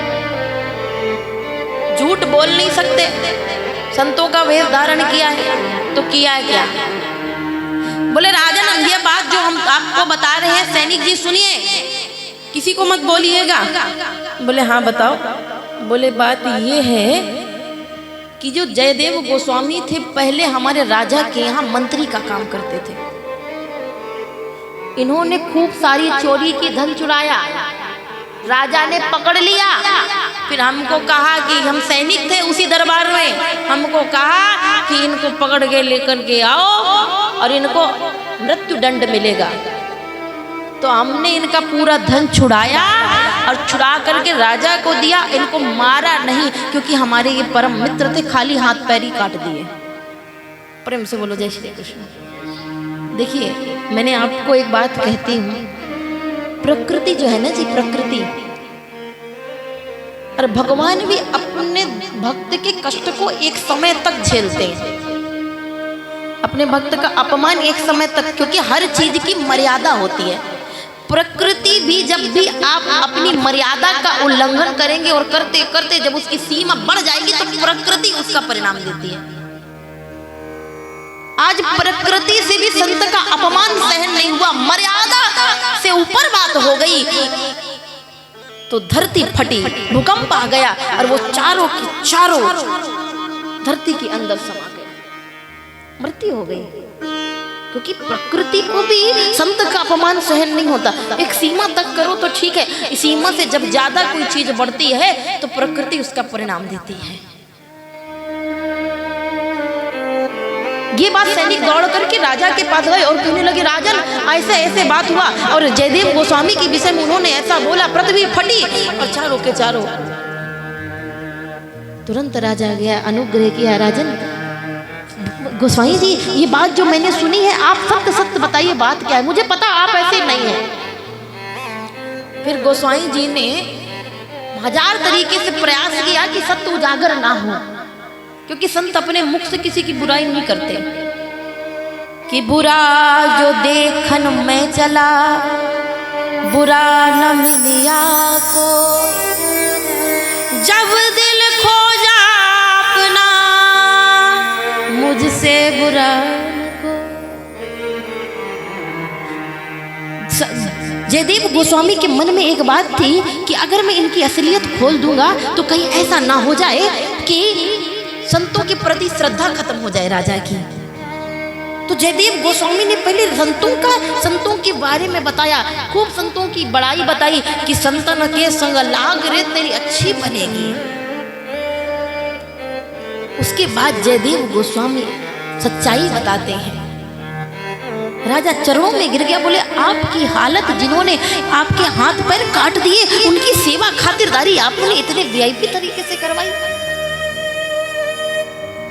झूठ बोल नहीं सकते, संतों का वेश धारण किया है तो किया है क्या। बोले राजन ये बात जो हम आपको बता रहे हैं सैनिक जी सुनिए, किसी को मत बोलिएगा। बोले हाँ बताओ। बोले बात ये है कि जो जयदेव गोस्वामी थे पहले हमारे राजा के यहाँ मंत्री का काम करते थे, इन्होंने खूब सारी चोरी की धन चुराया, राजा ने पकड़ लिया, फिर हमको कहा कि हम सैनिक थे उसी दरबार में, हमको कहा कि इनको पकड़ के लेकर के आओ और इनको मृत्यु दंड मिलेगा। तो हमने इनका पूरा धन छुड़ाया और छुड़ा करके राजा को दिया, इनको मारा नहीं क्योंकि हमारे ये परम मित्र थे, खाली हाथ पैर ही काट दिए। प्रेम से बोलो जय श्री कृष्ण। देखिए मैंने आपको एक बात कहती हूँ, प्रकृति जो है ना जी, प्रकृति और भगवान भी अपने भक्त के कष्ट को एक समय तक झेलते हैं, अपने भक्त का अपमान एक समय तक, क्योंकि हर चीज की मर्यादा होती है। प्रकृति भी जब भी आप अपनी मर्यादा का उल्लंघन करेंगे और करते करते जब उसकी सीमा बढ़ जाएगी तो प्रकृति उसका परिणाम देती है। आज प्रकृति से भी संत का अपमान सहन नहीं हुआ, मर्यादा से ऊपर बात हो गई तो धरती फटी, भूकंप आ गया और वो चारों की चारों धरती के अंदर समा गए, मृत्यु हो गई। क्योंकि प्रकृति को भी संत का अपमान सहन नहीं होता, एक सीमा तक करो तो ठीक है, सीमा से जब ज्यादा कोई चीज बढ़ती है तो प्रकृति उसका परिणाम देती है। ये बात सैनिक दौड़ करके राजा के पास गए और कहने लगे राजन ऐसे ऐसे बात हुआ और जयदेव गोस्वामी के विषय में उन्होंने ऐसा बोला, पृथ्वी फटी और चारों के चारों। तुरंत राजा गया, अनुग्रह किया, राजन गोस्वामी जी ये बात जो मैंने सुनी है आप सत्य सत्य बताइए बात क्या है, मुझे पता आप ऐसे नहीं है। फिर गोस्वामी जी ने 1000 तरीके से प्रयास किया कि सत्य उजागर ना हो, क्योंकि संत अपने मुख से किसी की बुराई नहीं करते। कि बुरा जो देखन में चला बुरा न मिलिया को, जब दिल खोजा अपना मुझसे बुरा को। जयदेव गोस्वामी के मन में एक बात थी कि अगर मैं इनकी असलियत खोल दूंगा तो कहीं ऐसा ना हो जाए कि संतों के प्रति श्रद्धा खत्म हो जाए राजा की। तो जयदेव गोस्वामी ने पहले संतों के बारे में बताया, खूब संतों की बड़ाई बताई कि संतन के संग लाग रे तेरी अच्छी बनेगी। उसके बाद जयदेव गोस्वामी सच्चाई बताते हैं। राजा चरणों में गिर गया, बोले आपकी हालत, जिन्होंने आपके हाथ पैर काट दिए उनकी सेवा खातिरदारी आपने इतने वीआईपी तरीके से करवाई।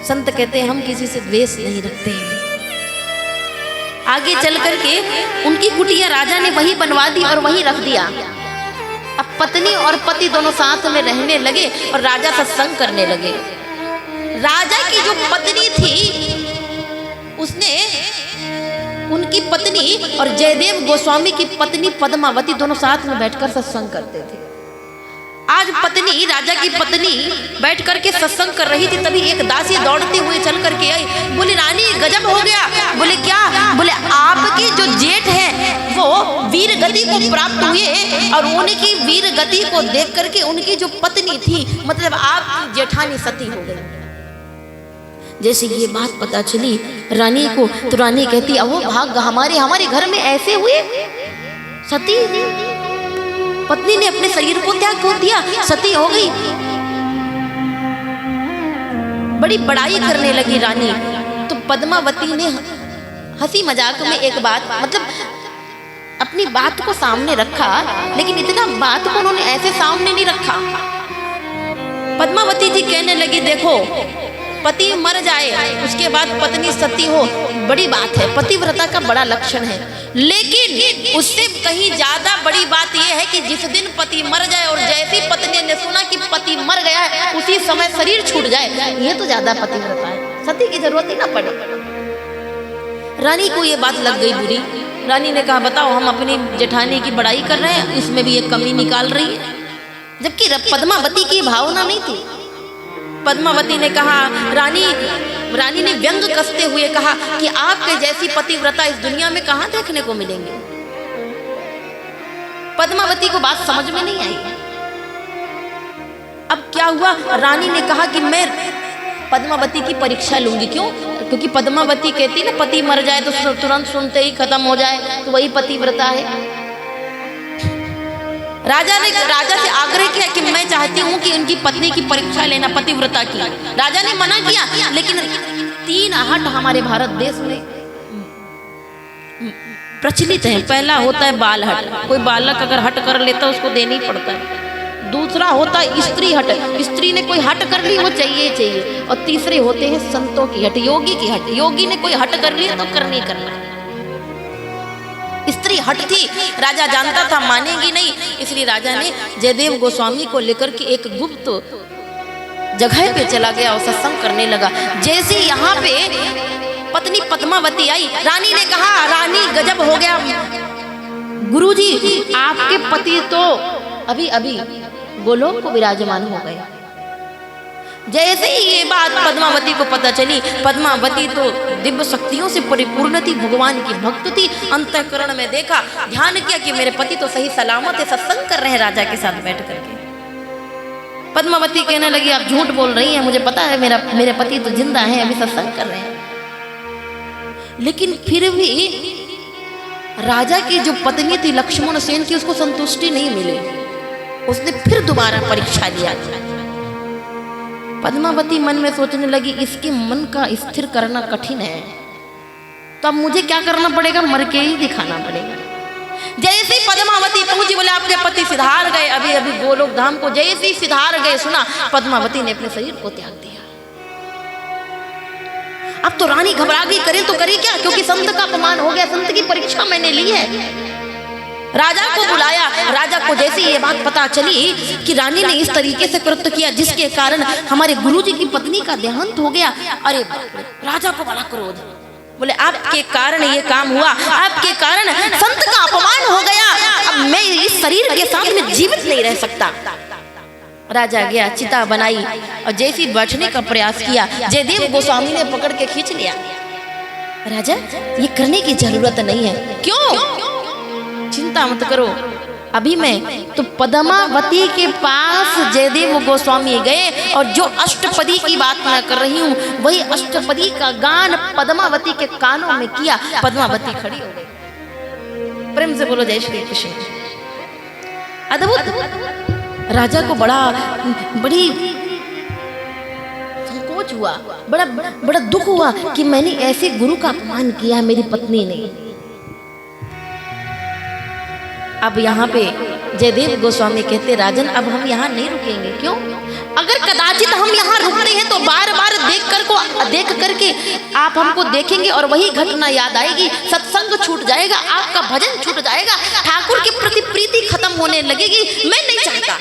संत कहते हैं हम किसी से द्वेष नहीं रखते हैं। आगे चल करके उनकी कुटिया राजा ने वही बनवा दी और वही रख दिया। अब पत्नी और पति दोनों साथ में रहने लगे और राजा सत्संग करने लगे। राजा की जो पत्नी थी उसने उनकी पत्नी और जयदेव गोस्वामी की पत्नी पद्मावती दोनों साथ में बैठकर सत्संग करते थे। आज पत्नी, राजा की पत्नी बैठ करके सत्संग कर रही थी, तभी एक दासी दौड़ते हुए चल करके आई, बोली रानी गजब हो गया। बोले क्या? बोले आपके जो जेठ हैं वो वीर गति को प्राप्त हुए और उनकी वीर गति को देख करके उनकी जो पत्नी थी, मतलब आपकी जेठानी सती हो गई। जैसे ये बात पता चली रानी को तो रानी कहती वो भाग हमारे घर में ऐसे हुए, सती पत्नी ने अपने शरीर को त्याग कर दिया, सती हो गई। बड़ी बड़ाई करने लगी रानी। तो पद्मावती ने हंसी मजाक में एक बात, मतलब अपनी बात को सामने रखा, लेकिन इतना बात को उन्होंने ऐसे सामने नहीं रखा। पद्मावती जी कहने लगी देखो पति मर जाए उसके बाद पत्नी सती हो, बड़ी बात है, पतिव्रता का बड़ा लक्षण है। लेकिन उससे कहीं ज्यादा बड़ी बात यह है कि जिस दिन पति मर जाए और जैसी पत्नी ने सुना कि पति मर गया है उसी समय शरीर छूट जाए, ये तो ज्यादा पतिव्रता है, सती की जरूरत ही ना पड़े। रानी को ये बात लग गई बुरी। रानी ने कहा बताओ, हम अपनी जेठानी की बड़ाई कर रहे हैं, इसमें भी एक कमी निकाल रही है, जबकि पद्मावती की भावना नहीं थी। पद्मावती ने कहा, रानी ने व्यंग कसते हुए कहा कि आपके जैसी पतिव्रता इस दुनिया में कहां देखने को मिलेंगे। पद्मावती को बात समझ में नहीं आई। अब क्या हुआ, रानी ने कहा कि मैं पद्मावती की परीक्षा लूंगी। क्यों? क्योंकि पद्मावती कहती ना पति मर जाए तो तुरंत सुनते ही खत्म हो जाए, तो वही पतिव्रता है। राजा से आग्रह किया कि मैं चाहती हूँ कि उनकी पत्नी की परीक्षा लेना, पतिव्रता की। राजा ने मना किया, लेकिन 3 हट हमारे भारत देश में प्रचलित है। पहला होता है बाल हट, कोई बालक अगर हट कर लेता है उसको देना ही पड़ता है। दूसरा होता है स्त्री हट, स्त्री ने कोई हट कर ली वो चाहिए। और तीसरे होते हैं संतों की हट, योगी की हट, योगी ने कोई हट कर ली तो करना ही करना है। स्त्री हट थी, राजा जानता था मानेगी नहीं, इसलिए राजा ने जयदेव गोस्वामी को लेकर के एक गुप्त जगह पे चला गया और सत्संग करने लगा। जैसे यहाँ पे पत्नी पद्मावती आई, रानी ने कहा, रानी गजब हो गया गुरुजी, आपके पति तो अभी अभी गोलोक को विराजमान हो गए। जैसे ही ये बात पद्मावती को पता चली, पद्मावती तो दिव्य शक्तियों से परिपूर्ण थी, भगवान की भक्त थी। अंतःकरण में देखा, ध्यान किया कि मेरे पति तो सही सलामत है, सत्संग कर रहे हैं राजा के साथ बैठ करके। पद्मावती कहने लगी, आप झूठ बोल रही हैं, मुझे पता है मेरे पति तो जिंदा हैं, अभी सत्संग कर रहे हैं। लेकिन फिर भी राजा की जो पत्नी थी लक्ष्मण सेन की, उसको संतुष्टि नहीं मिली। उसने फिर दोबारा परीक्षा लिया। पद्मावती मन में सोचने लगी, इसके मन का स्थिर करना कठिन है, तो अब मुझे क्या करना पड़ेगा, मर के ही दिखाना पड़ेगा। जैसे ही पद्मावती पहुंची, बोले आपके पति सिधार गए अभी अभी गोलोक धाम को। जैसे ही सिधार गए, सुना पद्मावती ने अपने शरीर को त्याग दिया। अब तो रानी घबरा गई, करे तो करे क्या, क्योंकि संत का अपमान हो गया, संत की परीक्षा मैंने ली है। राजा को बुलाया। राजा को जैसे ये बात पता चली कि रानी ने इस तरीके से कृत्य किया जिसके कारण हमारे गुरुजी की पत्नी का देहांत हो गया, अरे राजा को बड़ा क्रोध। बोले आपके कारण ये काम हुआ, आपके कारण संत का अपमान हो गया, अब मैं इस शरीर के साथ में जीवित नहीं रह सकता। राजा गया, चिता बनाई और जैसी बैठने का प्रयास किया, जयदेव गोस्वामी ने पकड़ के खींच लिया। राजा ये करने की जरूरत नहीं है। क्यों? चिंता मत करो, अभी मैं तो पद्मावती के पास जयदेव गोस्वामी गए और जो अष्टपदी की बात मैं कर रही हूँ वही अष्टपदी का गान पद्मावती के कानों में किया। पद्मावती खड़ी हो गई। प्रेम से बोलो जय श्री कृष्ण। अद्भुत। राजा को बड़ी संकोच हुआ, बड़ा दुख हुआ कि मैंने ऐसे गुरु का अपमान किया मेरी पत्नी ने। अब यहाँ पे जयदेव गोस्वामी कहते, राजन अब हम यहाँ नहीं रुकेंगे। क्यों? अगर कदाचित हम यहाँ रुकते हैं तो बार बार देख करके आप हमको देखेंगे और वही घटना याद आएगी, सत्संग छूट जाएगा, आपका भजन छूट जाएगा, ठाकुर के प्रति प्रीति खत्म होने लगेगी। मैं नहीं चाहता,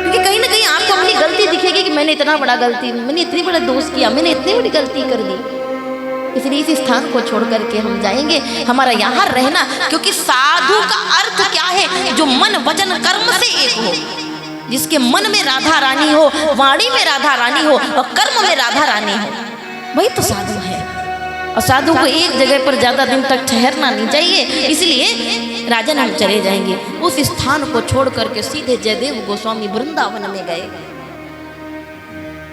क्योंकि कहीं ना कहीं आपको अपनी गलती दिखेगी कि मैंने इतना बड़ा गलती, मैंने इतनी बड़ा दोष किया, मैंने इतनी बड़ी गलती कर दी। इसलिए इस स्थान को छोड़ करके हम जाएंगे, हमारा यहाँ रहना, क्योंकि साधु का अर्थ क्या है, जो मन वचन कर्म से एक हो, जिसके मन में राधा रानी हो, वाणी में राधा रानी हो और कर्म में राधा रानी हो, वही तो साधु है। और साधु को एक जगह पर ज्यादा दिन तक ठहरना नहीं चाहिए। इसलिए राजन हम चले जाएंगे। उस स्थान को छोड़ करके सीधे जयदेव गोस्वामी वृंदावन में गए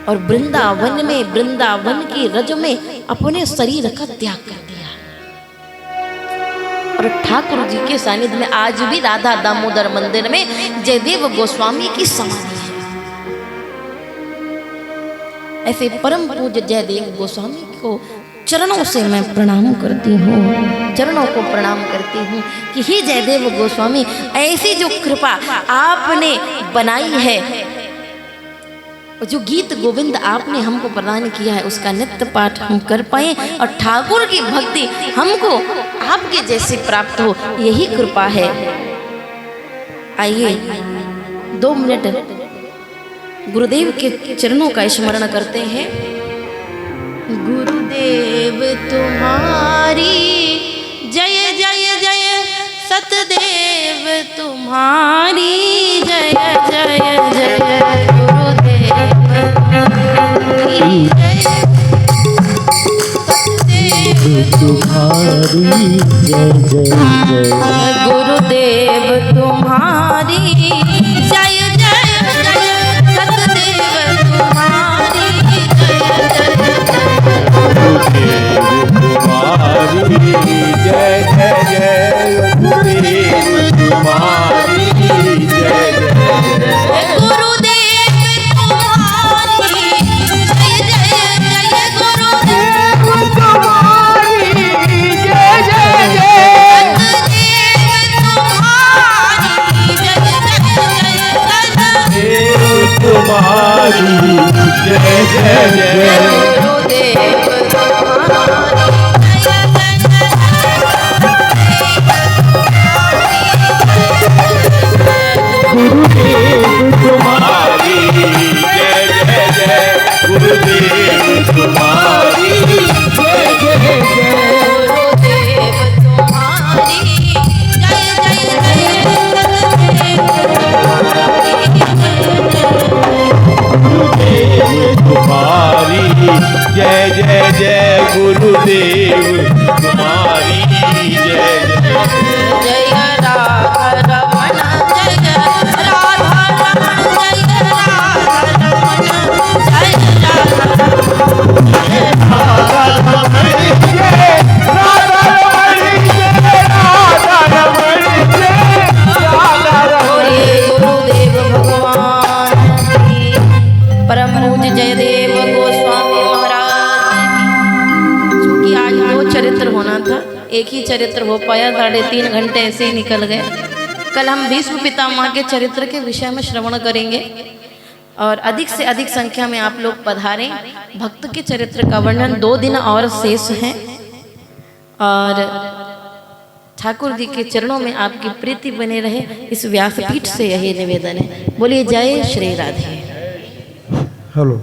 और वृंदावन की रज में अपने शरीर का त्याग कर दिया। और ठाकुर जी के सानिध्य में आज भी राधा दामोदर मंदिर में जयदेव गोस्वामी की समाधि है। ऐसे परम पूज्य जयदेव गोस्वामी को चरणों से मैं प्रणाम करती हूँ, चरणों को प्रणाम करती हूँ कि हे जयदेव गोस्वामी, ऐसी जो कृपा आपने बनाई है और जो गीत गोविंद आपने हमको प्रदान किया है उसका नित्य पाठ हम कर पाए और ठाकुर की भक्ति हमको आपके जैसे प्राप्त हो, यही कृपा है। आइए 2 मिनट गुरुदेव के चरणों का स्मरण करते हैं। गुरुदेव तुम्हारी जय जय जय, सतदेव तुम्हारी जय जय जय, गुरुदेव तुम्हारी जय जय जय, गुरुदेव तुम्हारी जय जय जय, सतदेव तुम्हारी जय जय जय, गुरुदेव तुम्हारी जय जय जय, गुरुदेव तुम्हारी जय जय जय, गुरुदेव तुम्हारी जय जय जय, गुरुदेव तुम्हारी जय जय जय, तुम्हारी जय जय जय, तुम्हारी गुरुदेव तुम्हारी जय जय जय, गुरुदेव तुम्हारी जय जय जय, गुरुदेव तुम्हारी जय जय जय, गुरुदेव तुम्हारी जय जय जय, जय राधा रमण जय राधा रमण जय राधा रमण जय राधा गुरुदेव भगवान की, परम पूज्य जयदेव गोस्वामी महाराज की। चूंकि आज 2 चरित्र होना था, एक ही चरित्र हो पाया, 3.5 घंटे ऐसे ही निकल गए। कल हम भीष्म पितामह के चरित्र के विषय में श्रवण करेंगे और अधिक से अधिक संख्या में आप लोग पधारें। भक्त के चरित्र का वर्णन 2 दिन और शेष है और ठाकुर जी के चरणों में आपकी प्रीति बने रहे, इस व्यासपीठ से यही निवेदन है। बोलिए जय श्री राधे। हेलो।